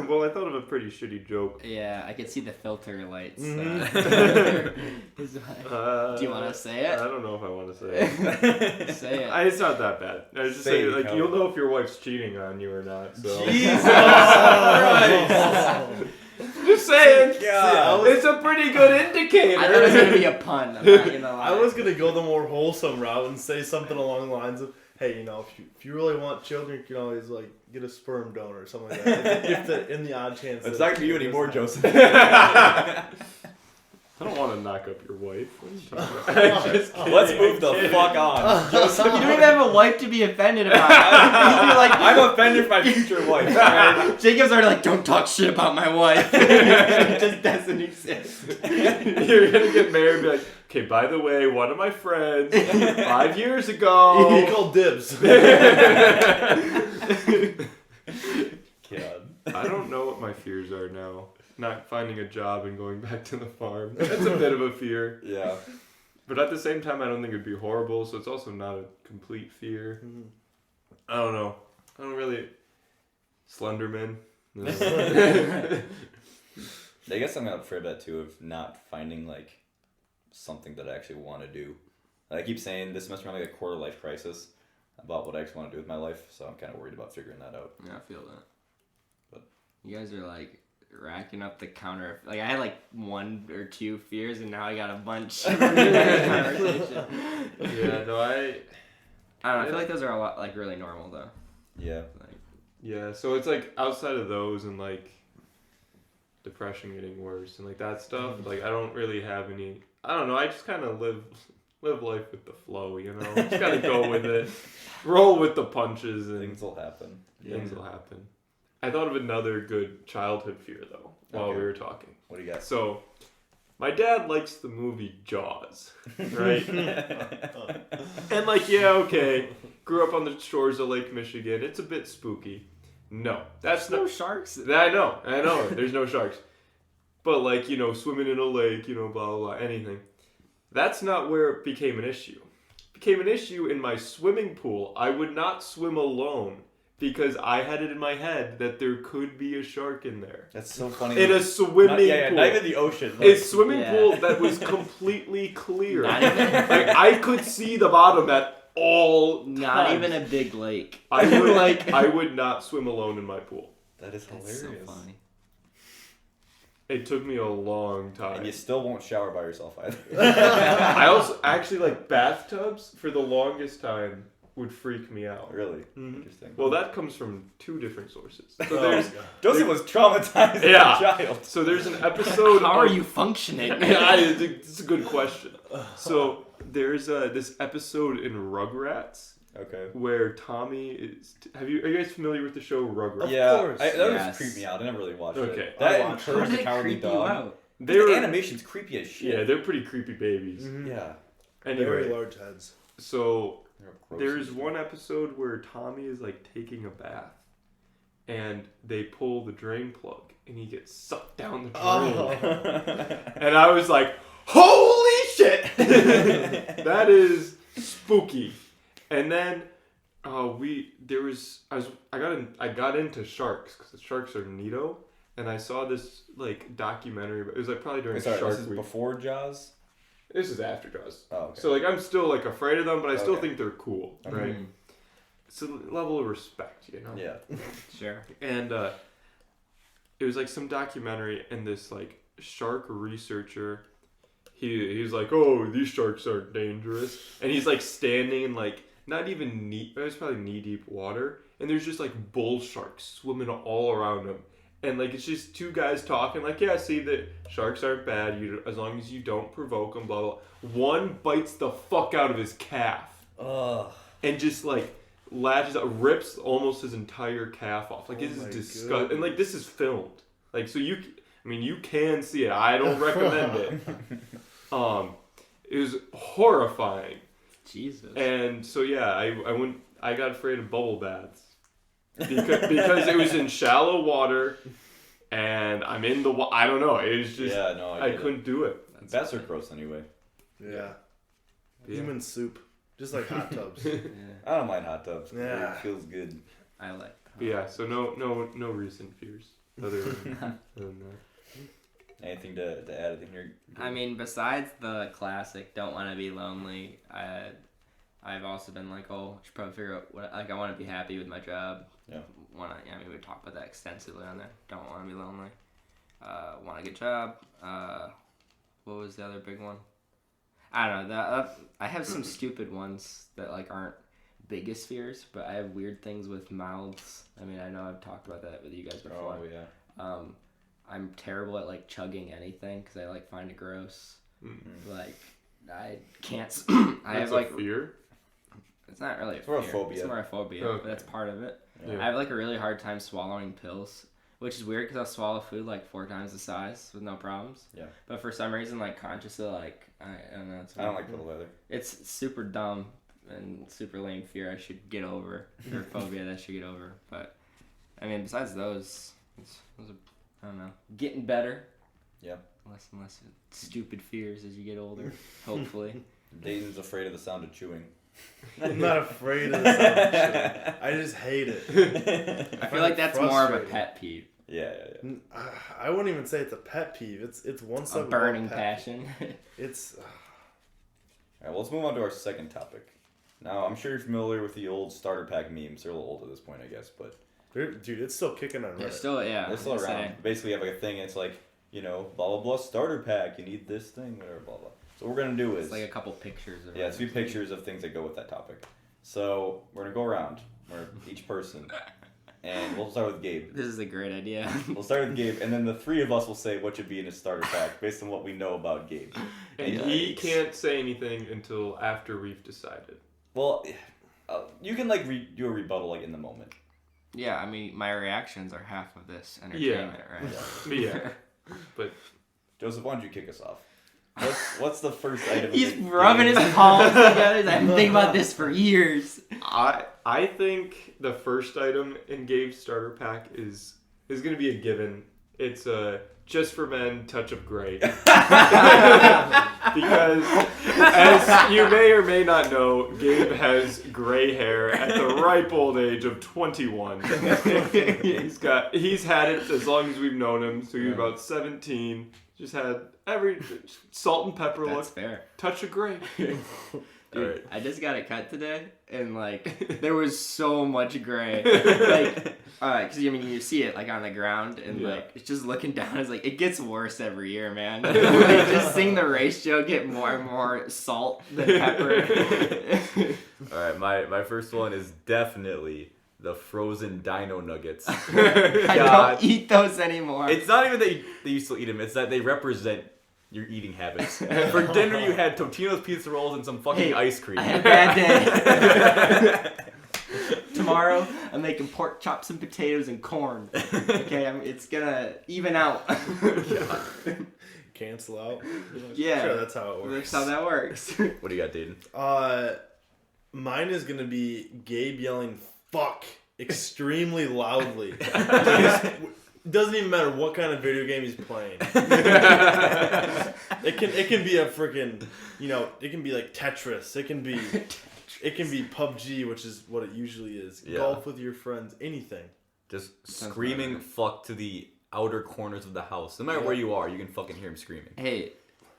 Well, I thought of a pretty shitty joke. Yeah, I could see the filter lights. Do you want to say I it? don't know if I want to say it. Say it. It's not that bad. I was just Say saying, it, like, Cody. you'll know if your wife's cheating on you or not. So. Jesus Christ! Just saying. God. It's a pretty good indicator. I thought it was gonna be a pun. I'm not gonna lie. I was gonna go the more wholesome route and say something along the lines of, "Hey, if you really want children, you can always like get a sperm donor or something like that. in the odd chance." It's not gonna be you anymore, Joseph. I don't want to knock up your wife. What are you talking about? Just kidding. Let's move the fuck on. Joseph, You don't even have a wife to be offended about. You're like, I'm offended for my future wife. Alright? Jacob's already like, don't talk shit about my wife. It just doesn't exist. You're gonna get married and be like, okay, by the way, one of my friends 5 years ago. He called dibs. God. I don't know what my fears are now. Not finding a job and going back to the farm. That's a bit of a fear. Yeah. But at the same time, I don't think it'd be horrible, so it's also not a complete fear. I don't know. I don't really... Slenderman. No. I guess I'm afraid of that too, of not finding like something that I actually want to do. Like, I keep saying this must be like a quarter life crisis about what I actually want to do with my life, so I'm kind of worried about figuring that out. Yeah, I feel that. But you guys are like racking up the counter. Like I had like 1 or 2 fears, and now I got a bunch. Yeah, no, I don't know. I feel like those are a lot like really normal though. yeah. Like, Yeah, so it's like outside of those and like depression getting worse and like that stuff, like I don't really have any. I don't know. I just kind of live life with the flow, Just gotta go with it, roll with the punches, and Things will happen. things will happen. I thought of another good childhood fear though while Okay. we were talking. What do you got? So, my dad likes the movie Jaws, right? And like, yeah, okay. Grew up on the shores of Lake Michigan. It's a bit spooky. No, that's no not. sharks. I know. There's no sharks. But like, swimming in a lake, blah, blah, blah, anything. That's not where it became an issue. It became an issue in my swimming pool. I would not swim alone because I had it in my head that there could be a shark in there. That's so funny. In a swimming pool. Not even the ocean. A swimming pool that was completely clear. Like, I could see the bottom at all times. Not even a big lake. I would not swim alone in my pool. That is hilarious. That's so funny. It took me a long time. And you still won't shower by yourself either. I also actually like bathtubs for the longest time would freak me out. Really? Mm-hmm. Interesting. Well, that comes from 2 different sources. So Joseph was traumatized as a child. So there's an episode. How are you functioning? It's a good question. So there's this episode in Rugrats. Okay. Where Tommy is. Are you guys familiar with the show Rugrats? Yeah, course. that Yes. would creep me out. I never really watched Okay. it. That and How Courage did the it Cowardly creep you Dog. out? The animation's creepy as shit. Yeah, they're pretty creepy babies. Mm-hmm. Yeah. Very Anyway, large heads. so They're gross there's and one episode where Tommy is like taking a bath, and they pull the drain plug, and he gets sucked down the drain. Oh. And I was like, "Holy shit, that is spooky!" And then I got into sharks because the sharks are neato, and I saw this like documentary. It was like probably during Sorry, Shark this is Week. before Jaws? This is after Jaws. Oh, okay. So like I'm still like afraid of them, but I still Okay. think they're cool, Okay. right? It's a level of respect, Yeah. Sure. And it was like some documentary, and this like shark researcher, he's like, "Oh, these sharks aren't dangerous," and he's like standing in like not even it's probably knee deep water, and there's just like bull sharks swimming all around him. And like it's just 2 guys talking, like, yeah, see that sharks aren't bad, as long as you don't provoke them, blah blah. One bites the fuck out of his calf, Ugh. and just like latches out, rips almost his entire calf off. Like, Oh this is my disgusting. And like this is filmed, like, so you can see it. I don't recommend it. It was horrifying. Jesus. And so yeah, I got afraid of bubble baths. Because it was in shallow water, and I'm in the I don't know. It was just I couldn't do it. Baths are gross anyway. Yeah. Human soup. Just like hot tubs. Yeah. I don't mind hot tubs. Yeah. It feels good. I like. But yeah, so no recent fears other than that. Anything to add in here? I mean, besides the classic, don't want to be lonely. I've also been like, oh, I should probably figure out what I want to be happy with my job. Yeah. We talked about that extensively on there. Don't want to be lonely. Want a good job. What was the other big one? I don't know. I have some stupid ones that like aren't biggest fears, but I have weird things with mouths. I mean, I know I've talked about that with you guys before. Oh yeah. I'm terrible at like chugging anything because I like find it gross. Mm-hmm. Like I can't. I That's have like a fear. It's not really a more fear. a phobia. It's more a phobia, Okay. but that's part of it. Yeah. I have like a really hard time swallowing pills, which is weird because I'll swallow food like 4 times the size with no problems. Yeah. But for some reason, like consciously, like I don't know. I don't like pills either. It's super dumb and super lame fear I should get over, or phobia that I should get over. But I mean, besides those are, I don't know, getting better. Yeah. Less and less stupid fears as you get older, hopefully. Dayton's afraid of the sound of chewing. I'm not afraid of the sound of shit. I just hate it. I feel like that's more of a pet peeve. Yeah. I wouldn't even say it's a pet peeve. It's one A step burning above pet passion. peeve. It's Alright, well, let's move on to our second topic. Now, I'm sure you're familiar with the old starter pack memes. They're a little old at this point, I guess, but dude, it's still kicking on They're Reddit. still, yeah. they're still I'd around. say. Basically, you have like a thing, and it's like, blah, blah, blah, starter pack. You need this thing, whatever, blah, blah. So what we're going to do is... It's like a couple pictures. Of Yeah, it's 2 pictures of things that go with that topic. So we're going to go around, each person, and we'll start with Gabe. This is a great idea. We'll start with Gabe, and then the 3 of us will say what should be in his starter pack based on what we know about Gabe. And he can't say anything until after we've decided. Well, you can like do a rebuttal like in the moment. Yeah, I mean, my reactions are half of this entertainment, right? Yeah. But Joseph, why don't you kick us off? What's the first item? He's rubbing his palms together. I've been thinking about this for years. I think the first item in Gabe's starter pack is going to be a given. It's a Just for Men touch of gray. Because as you may or may not know, Gabe has gray hair at the ripe old age of 21. He's had it as long as we've known him, so he's about 17. Just had every salt and pepper That's look. fair. Touch of gray. Dude, right. I just got it cut today, and like there was so much gray. Like, because I mean you see it like on the ground, and like it's just looking down. It's like it gets worse every year, man. Like, just seeing the ratio get more and more salt than pepper. All right, my first one is definitely the frozen dino nuggets. I don't eat those anymore. It's not even that you still eat them. It's that they represent your eating habits. For dinner, you had Totino's pizza rolls and some fucking ice cream. I had a bad day. Tomorrow, I'm making pork chops and potatoes and corn. Okay, it's gonna even out. Cancel out. Yeah, Sure, that's how it works. That's how that works. What do you got, Dayton? Mine is gonna be Gabe yelling "fuck" extremely loudly. Doesn't even matter what kind of video game he's playing. It can be a freaking, it can be like Tetris. It can be PUBG, which is what it usually is. Yeah. Golf with your friends, anything. Just screaming "fuck" to the outer corners of the house. No matter where you are, you can fucking hear him screaming. Hey,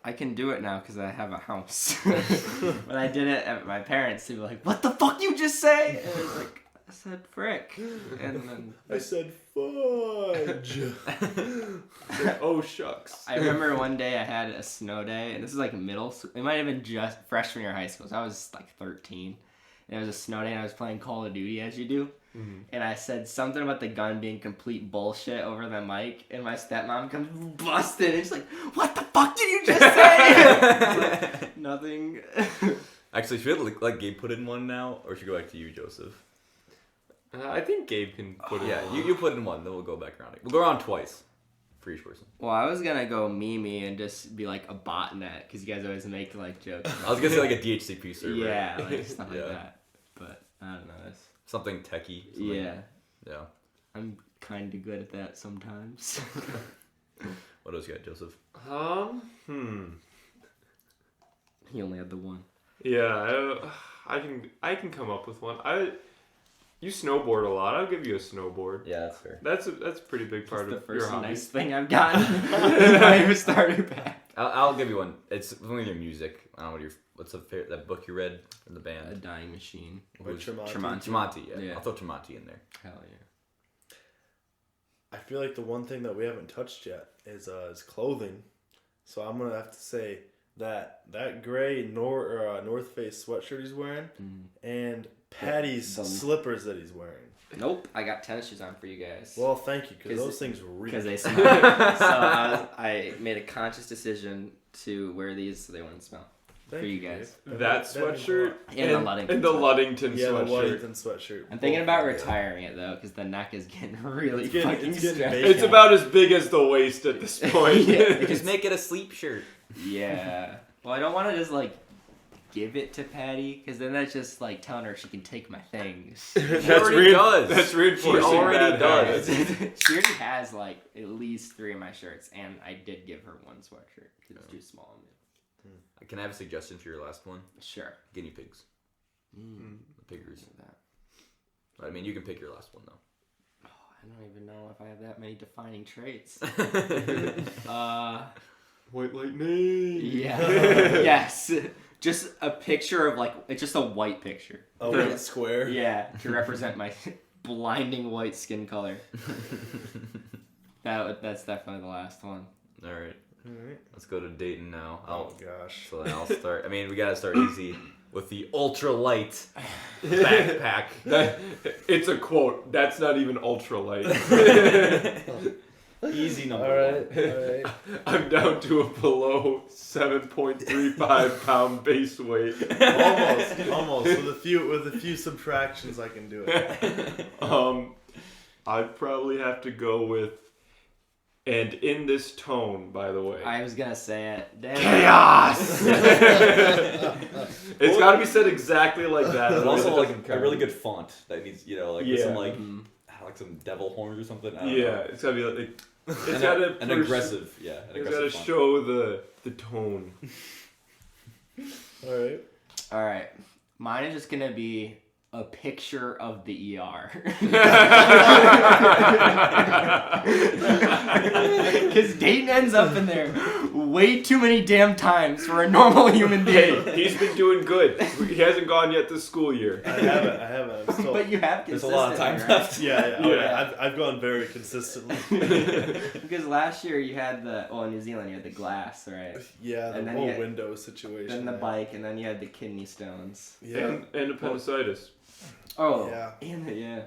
I can do it now because I have a house. When I did it at my parents, they were like, "What the fuck you just say?" And I was like, I said frick. And then I said fudge. Oh, shucks. I remember one day I had a snow day, and this is like middle school. It might have been just freshman year of high school, so I was like 13. And it was a snow day, and I was playing Call of Duty, as you do. Mm-hmm. And I said something about the gun being complete bullshit over the mic, and my stepmom comes busted, and she's like, "What the fuck did you just say?" Like, nothing. Actually, should we let Gabe put in one now, or should we go back to you, Joseph? I think Gabe can put it in. You put in one, then we'll go back around. We'll go around twice for each person. Well, I was gonna go Mimi and just be like a botnet, because you guys always make like jokes. I was gonna say like a DHCP server. Yeah, like stuff like that. But I don't know. That's something techie. Yeah. Yeah. I'm kind of good at that sometimes. What else you got, Joseph? He only had the one. Yeah, I can come up with one. You snowboard a lot. I'll give you a snowboard. Yeah, that's fair. That's a pretty big part That's of your hobby. the first nice thing I've gotten. I even started back. I'll give you one. It's only your music. I don't know what's that book you read from the band? A Dying Machine. Tremonti. Yeah. I'll throw Tremonti in there. Hell yeah. I feel like the one thing that we haven't touched yet is clothing. So I'm gonna have to say that gray North Face sweatshirt he's wearing and Patty's slippers that he's wearing. Nope, I got tennis shoes on for you guys. Well, thank you, because those things reek. Because they smell. So I made a conscious decision to wear these so they wouldn't smell. For you guys. That sweatshirt and the Luddington. And the Luddington sweatshirt. Yeah, the sweatshirt. Luddington sweatshirt. I'm thinking about retiring it though, because the neck is getting really fucking stretched. It's about as big as the waist at this point. Just make it a sleep shirt. Yeah. Well, I don't want to just like give it to Patty, because then that's just like telling her she can take my things. She already does. That's reinforcing. She already does. She already has like at least 3 of my shirts, and I did give her one sweatshirt because it's too small on me. Can I have a suggestion for your last one? Sure. Guinea pigs. The piggers. I mean, you can pick your last one though. Oh, I don't even know if I have that many defining traits. White lightning. Yeah. Yes. Just a picture of it's just a white picture. A white square. Yeah, to represent my blinding white skin color. That's definitely the last one. All right. Let's go to Dayton now. Oh gosh. So then I'll start. I mean, we gotta start easy with the ultra light backpack. It's a quote. That's not even ultra light. Easy number All one. right. I'm down to a below 7.35 pound base weight. Almost. With a few subtractions, I can do it. I'd probably have to go with, and in this tone, by the way. I was gonna say it. Damn. Chaos! It's got to be said exactly like that. But also otherwise it like doesn't a count. really good font that needs, with Yeah. some like some devil horns or something. I don't Yeah, know. it's got to be like. It's got to an aggressive, yeah. An It's got to aggressive font. show the tone. Alright. All right, mine is just gonna be a picture of the ER. Because Dayton ends up in there way too many damn times for a normal human being. Hey, he's been doing good. He hasn't gone yet this school year. I haven't. I'm still... But you have There's a lot of time consistently, right? left. Yeah. I've gone very consistently. Because last year you had in New Zealand you had the glass, right? Yeah, the And then whole you had- window situation. Then the there. bike, and then you had the kidney stones. Yeah. And appendicitis. Oh, Yeah. yeah.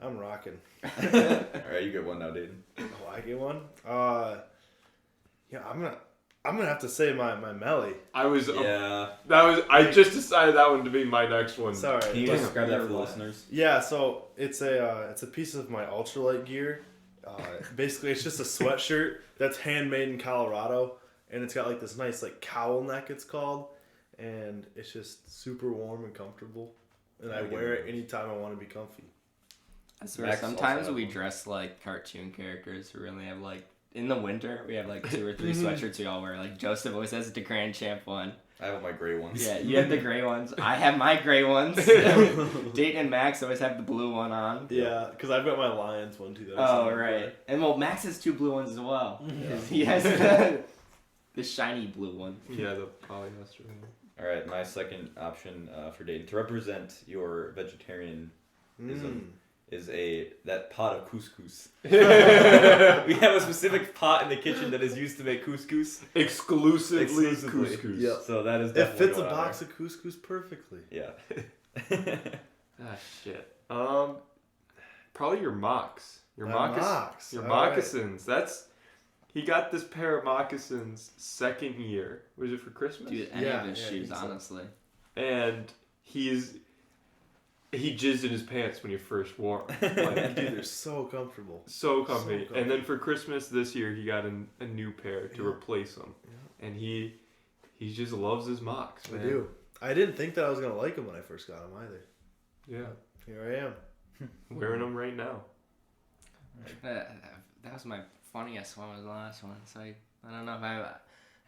I'm rocking. Alright, you get one now, Dayton. Oh, I get one. Yeah, I'm gonna have to say my Melly. I was. Yeah. I just decided that one to be my next one. Sorry. Can you but- describe that for the listeners? Yeah, so it's a piece of my ultralight gear. Basically, it's just a sweatshirt that's handmade in Colorado, and it's got like this nice like cowl neck. It's called, and it's just super warm and comfortable. And I wear it anytime I want to be comfy. I swear, Max sometimes also we had one. dress like cartoon characters. We really have like in the winter we have like 2 or 3 sweatshirts we all wear. Like Joseph always has the Grand Champ one. I have my gray ones. Yeah, you have the gray ones. I have my gray ones. Dayton and Max always have the blue one on. Yeah, because I've got my Lions one too. Oh right, and Max has 2 blue ones as well. 'Cause he has the shiny blue one. Yeah, the polyester one. Alright, my second option for Dayton to represent your vegetarianism is that pot of couscous. We have a specific pot in the kitchen that is used to make couscous. Exclusively Exclusively. couscous. Yep. So that is It definitely fits a going on box of couscous perfectly. there. Yeah. Ah, shit. Probably your mocks. Your My moccasins. mocks, Your all moccasins. He got this pair of moccasins second year. Was it for Christmas? Dude, any Yeah, of his yeah, I shoes, think so. honestly. And he jizzed in his pants when he first wore them. Like, Dude, they're so comfortable. so comfy. comfy. And then for Christmas this year, he got a new pair to Yeah. replace them. Yeah. And he just loves his mocks, I man. do. I didn't think that I was gonna like them when I first got them either. Yeah. Here I am. Wearing them right now. That was my funniest one. Was the last one. So I don't know if I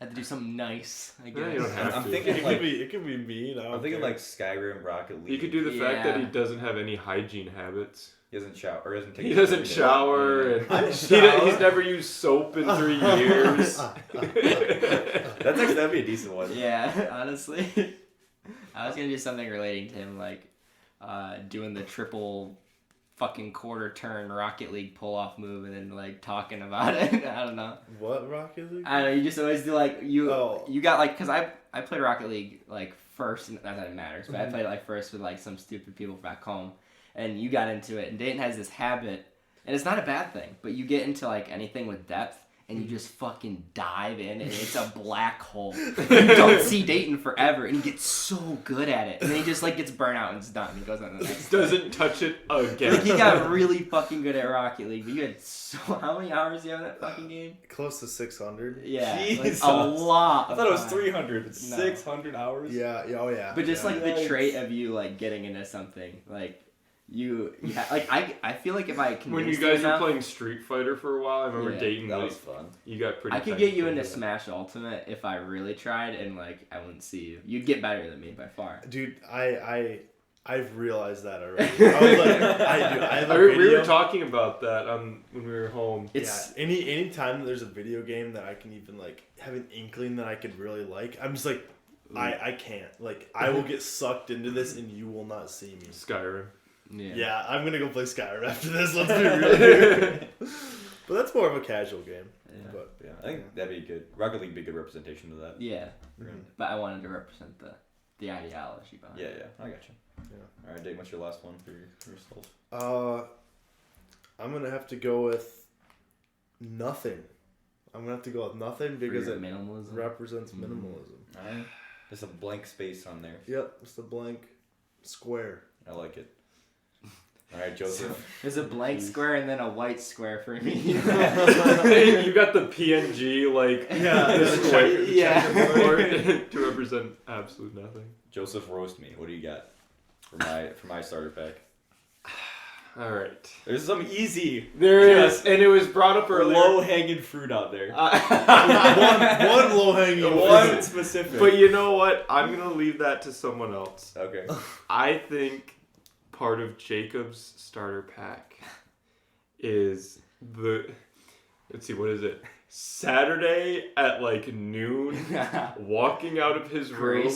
had to do something nice. I guess. Yeah, you don't have I'm to. thinking like It could be mean. I'm thinking like Skyrim, Rocket League. You could do the fact that he Yeah. doesn't have any hygiene habits. He doesn't shower or doesn't take. He doesn't shower, and I he's shower. never used soap in 3 years. That'd be a decent one. Yeah, honestly. I was gonna do something relating to him, like doing the triple fucking quarter turn Rocket League pull off move and then like talking about it. I don't know. What Rocket League? I don't know. You just always do like you Oh. you got like because I played Rocket League like first. Not that it matters, but I played it like first with like some stupid people back home, and you got into it. And Dayton has this habit, and it's not a bad thing, but you get into like anything with depth. And you just fucking dive in, and it's a black hole. You don't see Dayton forever, and he gets so good at it. And then he just like gets burnt out and it's done. He goes on to the next. Doesn't touch it again. Like he got really fucking good at Rocket League, but you had how many hours do you have in that fucking game? Close to 600. Yeah, like Jesus. a lot. I thought it was of time. 300. No. 600 hours. Yeah. Oh yeah. But just yeah. like the trait of you like getting into something, like like I feel like if I When you convinced guys were enough, playing Street Fighter for a while, I remember Yeah, Dayton. That Like, was fun. you got pretty. I could get you technical into with that. Smash Ultimate if I really tried, and like I wouldn't see you. You'd get better than me by far. Dude, I've realized that already. I was like, I have a We video. were talking about that when we were home. It's Yeah, any time there's a video game that I can even like have an inkling that I could really like, I'm just like, I can't. Like, I will get sucked into this and you will not see me. Skyrim. Yeah, I'm gonna go play Skyrim after this. Let's be real here. But that's more of a casual game. Yeah. But Yeah, I think that'd be good. Rocket League would be a good representation of that. Yeah, Mhm. but I wanted to represent the ideology behind Yeah, it. I got you. Yeah. All right, Dave, what's your last one for yourself? I'm gonna have to go with nothing. I'm gonna have to go with nothing because For your it minimalism. represents minimalism. All right. There's a blank space on there. Yep, it's the blank square. I like it. All right, Joseph. There's a blank square and then a white square for me. You got the PNG like the square to represent absolute nothing. Joseph, roast me. What do you got for my starter pack? All right. There's some easy. There is, and it was brought up earlier. Low hanging fruit out there. one low hanging fruit. One specific. But you know what? I'm gonna leave that to someone else. Okay. I think part of Jacob's starter pack is let's see, what is it? Saturday at like noon, walking out of his room. Gray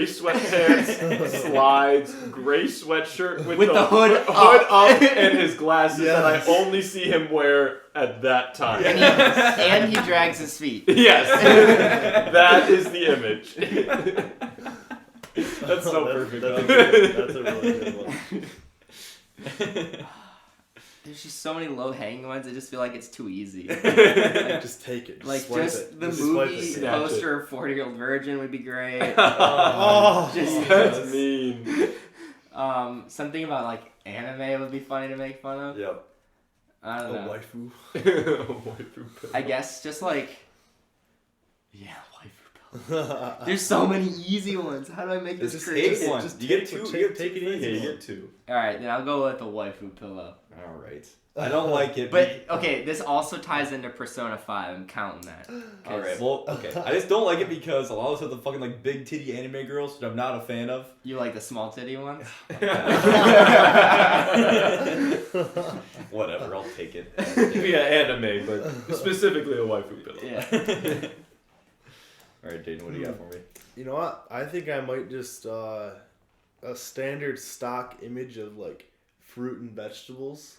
sweatpants, slides, gray sweatshirt with the hood up and his glasses that I only see him wear at that time. And he drags his feet. Yes, that is the image. That's so perfect. That's a really good one. There's just so many low-hanging ones. I just feel like it's too easy. Just take it. Like swipe just it. the Just movie swipe it. poster of 40-Year-Old Virgin would be great. Just that's mean. Something about like anime would be funny to make fun of. Yep. I don't know. Waifu. I guess just like waifu pillow. There's so many easy ones. How do I make this Just creative? take one. Just You get take two. one. You get Take two. it easy. Yeah, you get two. All right, then I'll go with a waifu pillow. All right. I don't like it. But okay, this also ties into Persona 5. I'm counting that. All right. Well, okay. I just don't like it because a lot of us have the fucking like big titty anime girls, which I'm not a fan of. You like the small titty ones? Whatever. I'll take it. Yeah, anime, but specifically a waifu pillow. Yeah. All right, Jaden, what do you got for me? You know what? I think I might just a standard stock image of like fruit and vegetables,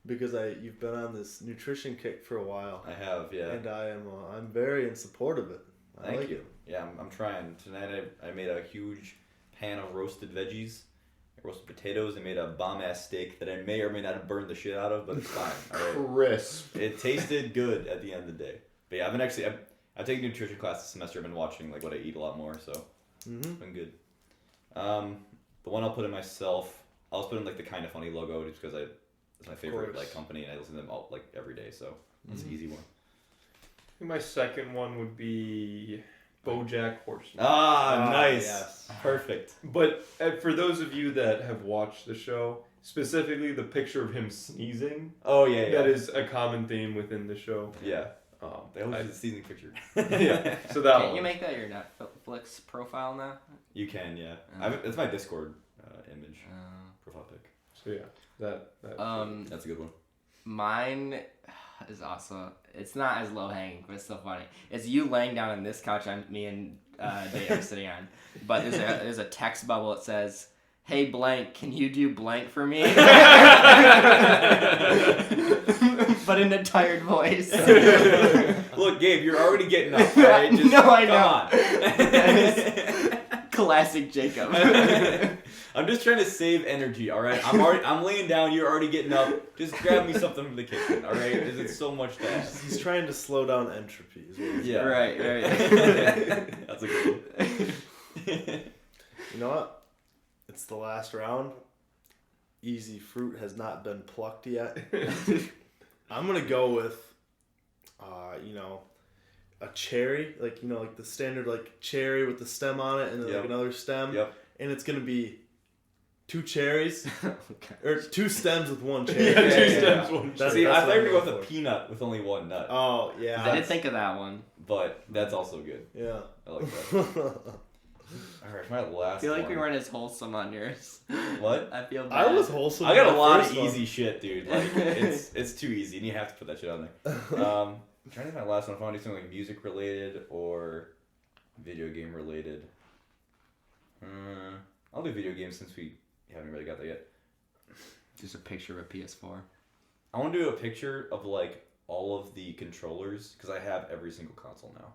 because you've been on this nutrition kick for a while. I have, yeah. And I'm very in support of it. I Thank like you. it. Yeah, I'm trying. Tonight I made a huge pan of roasted veggies, roasted potatoes. I made a bomb-ass steak that I may or may not have burned the shit out of, but it's fine. All right. Crisp. It tasted good at the end of the day. But yeah, I've taken a nutrition class this semester. I've been watching like what I eat a lot more, so it's been good. The one I'll put in myself, I'll just put in like the Kind of Funny logo just because it's my favorite like company and I listen to them all like every day, so it's an easy one. I think my second one would be BoJack Horseman. Nice. Yes. Perfect. But for those of you that have watched the show, specifically the picture of him sneezing, Oh yeah. that is a common theme within the show. Yeah. They always do the seasoning picture. Yeah. So that Can't one. you make that your Netflix profile now? You can, yeah. It's my Discord image profile pic. So yeah, that That's a good one. Mine is also, it's not as low hanging, but it's still funny. It's you laying down on this couch me and Dave are sitting on, but there's a text bubble that says, "Hey blank, can you do blank for me?" But in a tired voice. Look, Gabe, you're already getting up, right? Just, No, I know. Come on. Classic Jacob. I'm just trying to save energy, all right? I'm laying down, you're already getting up. Just grab me something from the kitchen, all right? It's so much to ask. He's trying to slow down entropy. Is what he's Yeah. Right. That's a good one. You know what? It's the last round. Easy fruit has not been plucked yet. I'm gonna go with, a cherry, like the standard like cherry with the stem on it, and then like another stem. Yep. And it's gonna be 2 cherries, Okay. or 2 stems with 1 cherry. Yeah, 2 Yeah. stems, 1 That's- See, I that's thought you were what going I'm with a going for. peanut with only 1 nut. Oh yeah. I didn't think of that one. But that's also good. Yeah. I like that. Alright, my last I feel like one. we weren't as wholesome on yours. What? I feel bad. I was wholesome. I got on a the lot first of one. easy shit, dude. Like it's too easy, and you have to put that shit on there. I'm trying to think my last one. If I want to do something like music related or video game related. I'll do video games since we haven't really got that yet. Just a picture of a PS4. I want to do a picture of like all of the controllers because I have every single console now.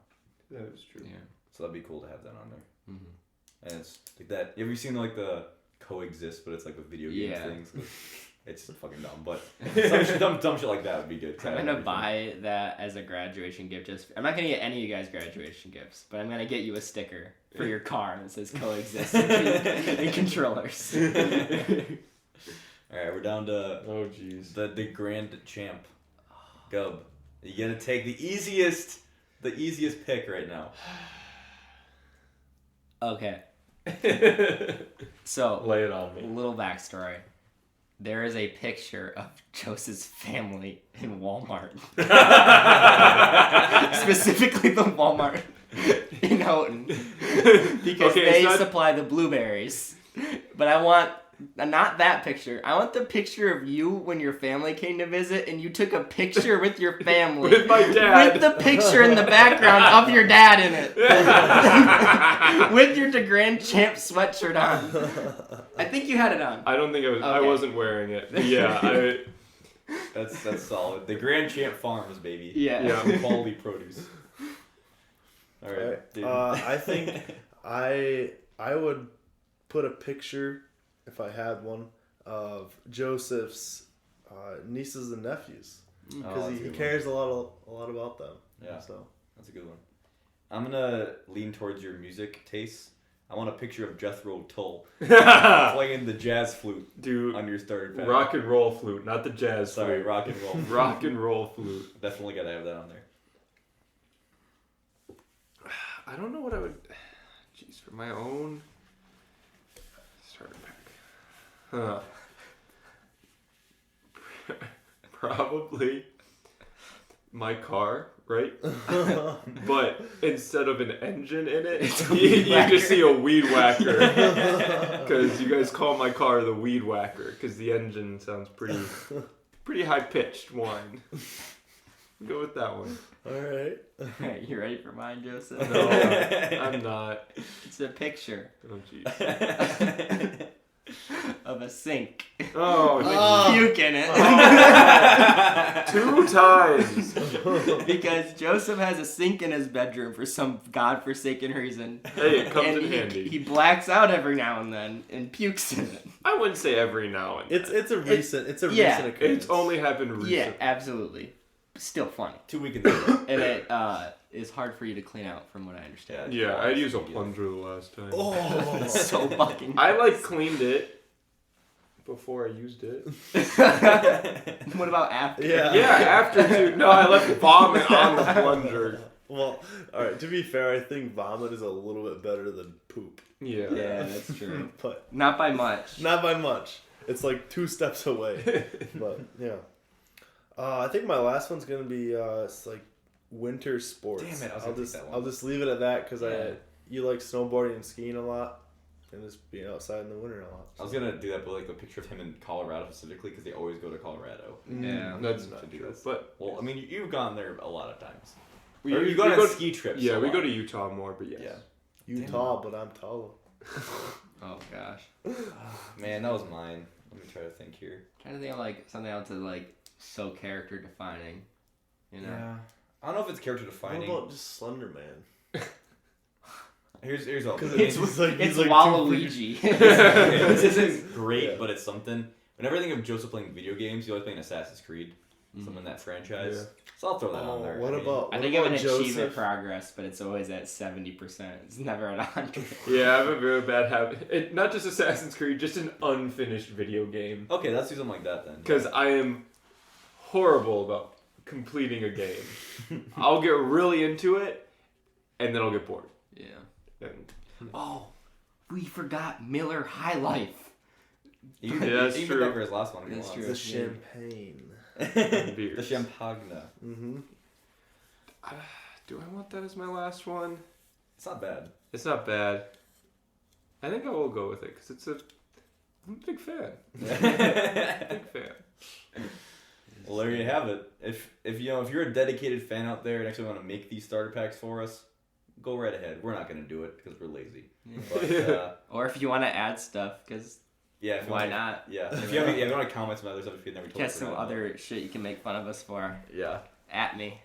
That is true. Yeah. So that'd be cool to have that on there. Mm-hmm. And it's like that. Have you seen like the coexist, but it's like with video game things? It's fucking dumb, but dumb shit like that would be good. I'm gonna buy that as a graduation gift. I'm not gonna get any of you guys graduation gifts, but I'm gonna get you a sticker for your car that says coexist and controllers. All right, we're down to Oh jeez. the grand champ, Gub. You gotta take the easiest pick right now. Okay. So, Lay it on me. little backstory. There is a picture of Joseph's family in Walmart. Specifically the Walmart in Houghton. Because they supply the blueberries. But I want, not that picture. I want the picture of you when your family came to visit and you took a picture with your family. With my dad. With the picture in the background of your dad in it. With your the Grand Champ sweatshirt on. I think you had it on. I don't think I was. I Okay. wasn't wearing it. But yeah, That's solid. The Grand Champ Farms, baby. Yeah. Quality produce. All right. Dude. I think I would put a picture, if I had one, of Joseph's nieces and nephews, because he cares a lot about them. Yeah. So That's a good one. I'm gonna lean towards your music tastes. I want a picture of Jethro Tull playing the jazz flute dude, on your starter pack. rock and roll flute, not the jazz Sorry, flute. rock and roll. Rock and roll flute. Definitely gotta have that on there. I don't know what I would. Jeez, for my own starter pack. Probably my car, right? But instead of an engine in it, you just see a weed whacker. Because you guys call my car the weed whacker, because the engine sounds pretty high pitched one. Go with that one. all right. Alright, you ready for mine, Joseph? No, I'm not. It's a picture Oh jeez. of a sink. Oh, Puke in it. 2 times. Because Joseph has a sink in his bedroom for some godforsaken reason. Hey, it comes And in handy. he blacks out every now and then and pukes in it. I wouldn't say every now and then. It's a recent yeah. recent occurrence. It's only happened recently. Yeah, absolutely. Still funny. 2 weekends ago. And it is hard for you to clean out from what I understand. Yeah, I'd use a plunger the last time. Oh, So fucking I cleaned it before I used it. What about after? yeah. Yeah, after too. No, I left vomit on the plunger. Well, all right. To be fair, I think vomit is a little bit better than poop, Yeah. Yeah, that's true. but Not by much. not by much. It's like 2 steps away. But yeah. I think my last one's gonna be it's like winter sports. Damn it, I was gonna take that one. I'll just leave it at that because Yeah. you like snowboarding and skiing a lot, and just being outside in the winter a lot. I was gonna do that, but like a picture of him in Colorado specifically because they always go to Colorado. Yeah. That's Should not do true. this. But Well, I mean, you've gone there a lot of times. we, Or we you go on go ski trips. Yeah, a we lot. go to Utah more, but yes. Yeah. You tall, but I'm taller. Oh gosh. Man, that was mine. Let me try to think here. Trying to think of like something else that's like so character defining. You know? Yeah. I don't know if it's character defining. What about just Slender Man? Here's all. Because It's he's like it's too Waluigi. This isn't great, Yeah. but it's something. Whenever I think of Joseph playing video games, he always playing Assassin's Creed, something in that franchise. Yeah. So I'll throw that on Oh, there. what I mean, about I what think of about an achievement Joseph? progress, but it's always at 70%. It's never at 100. Yeah, I have a very bad habit. Not just Assassin's Creed, just an unfinished video game. Okay, let's do something like that then. Because I am horrible about completing a game. I'll get really into it, and then I'll get bored. Yeah. And Oh, we forgot Miller High Life. You Yeah, can that's you can true. remember his last one. If you That's want. true. The champagne. beers. The Champagne. Mm-hmm. Do I want that as my last one? It's not bad. It's not bad. I think I will go with it because I'm a big fan. Big fan. Well, there you have it. If you're a dedicated fan out there and actually want to make these starter packs for us, go right ahead. We're not gonna do it because we're lazy. But Or if you want to add stuff, because yeah, if you why wanna- not? Yeah, if you want to comment some other stuff, if you never told Get us some about. other shit you can make fun of us for. Yeah. At me.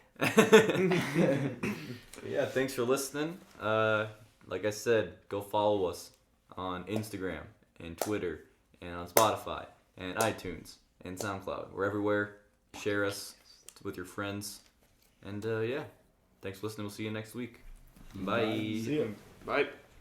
Yeah, thanks for listening. Like I said, go follow us on Instagram and Twitter and on Spotify and iTunes and SoundCloud. We're everywhere. Share us with your friends. And yeah, thanks for listening. We'll see you next week. Bye. See ya. Bye.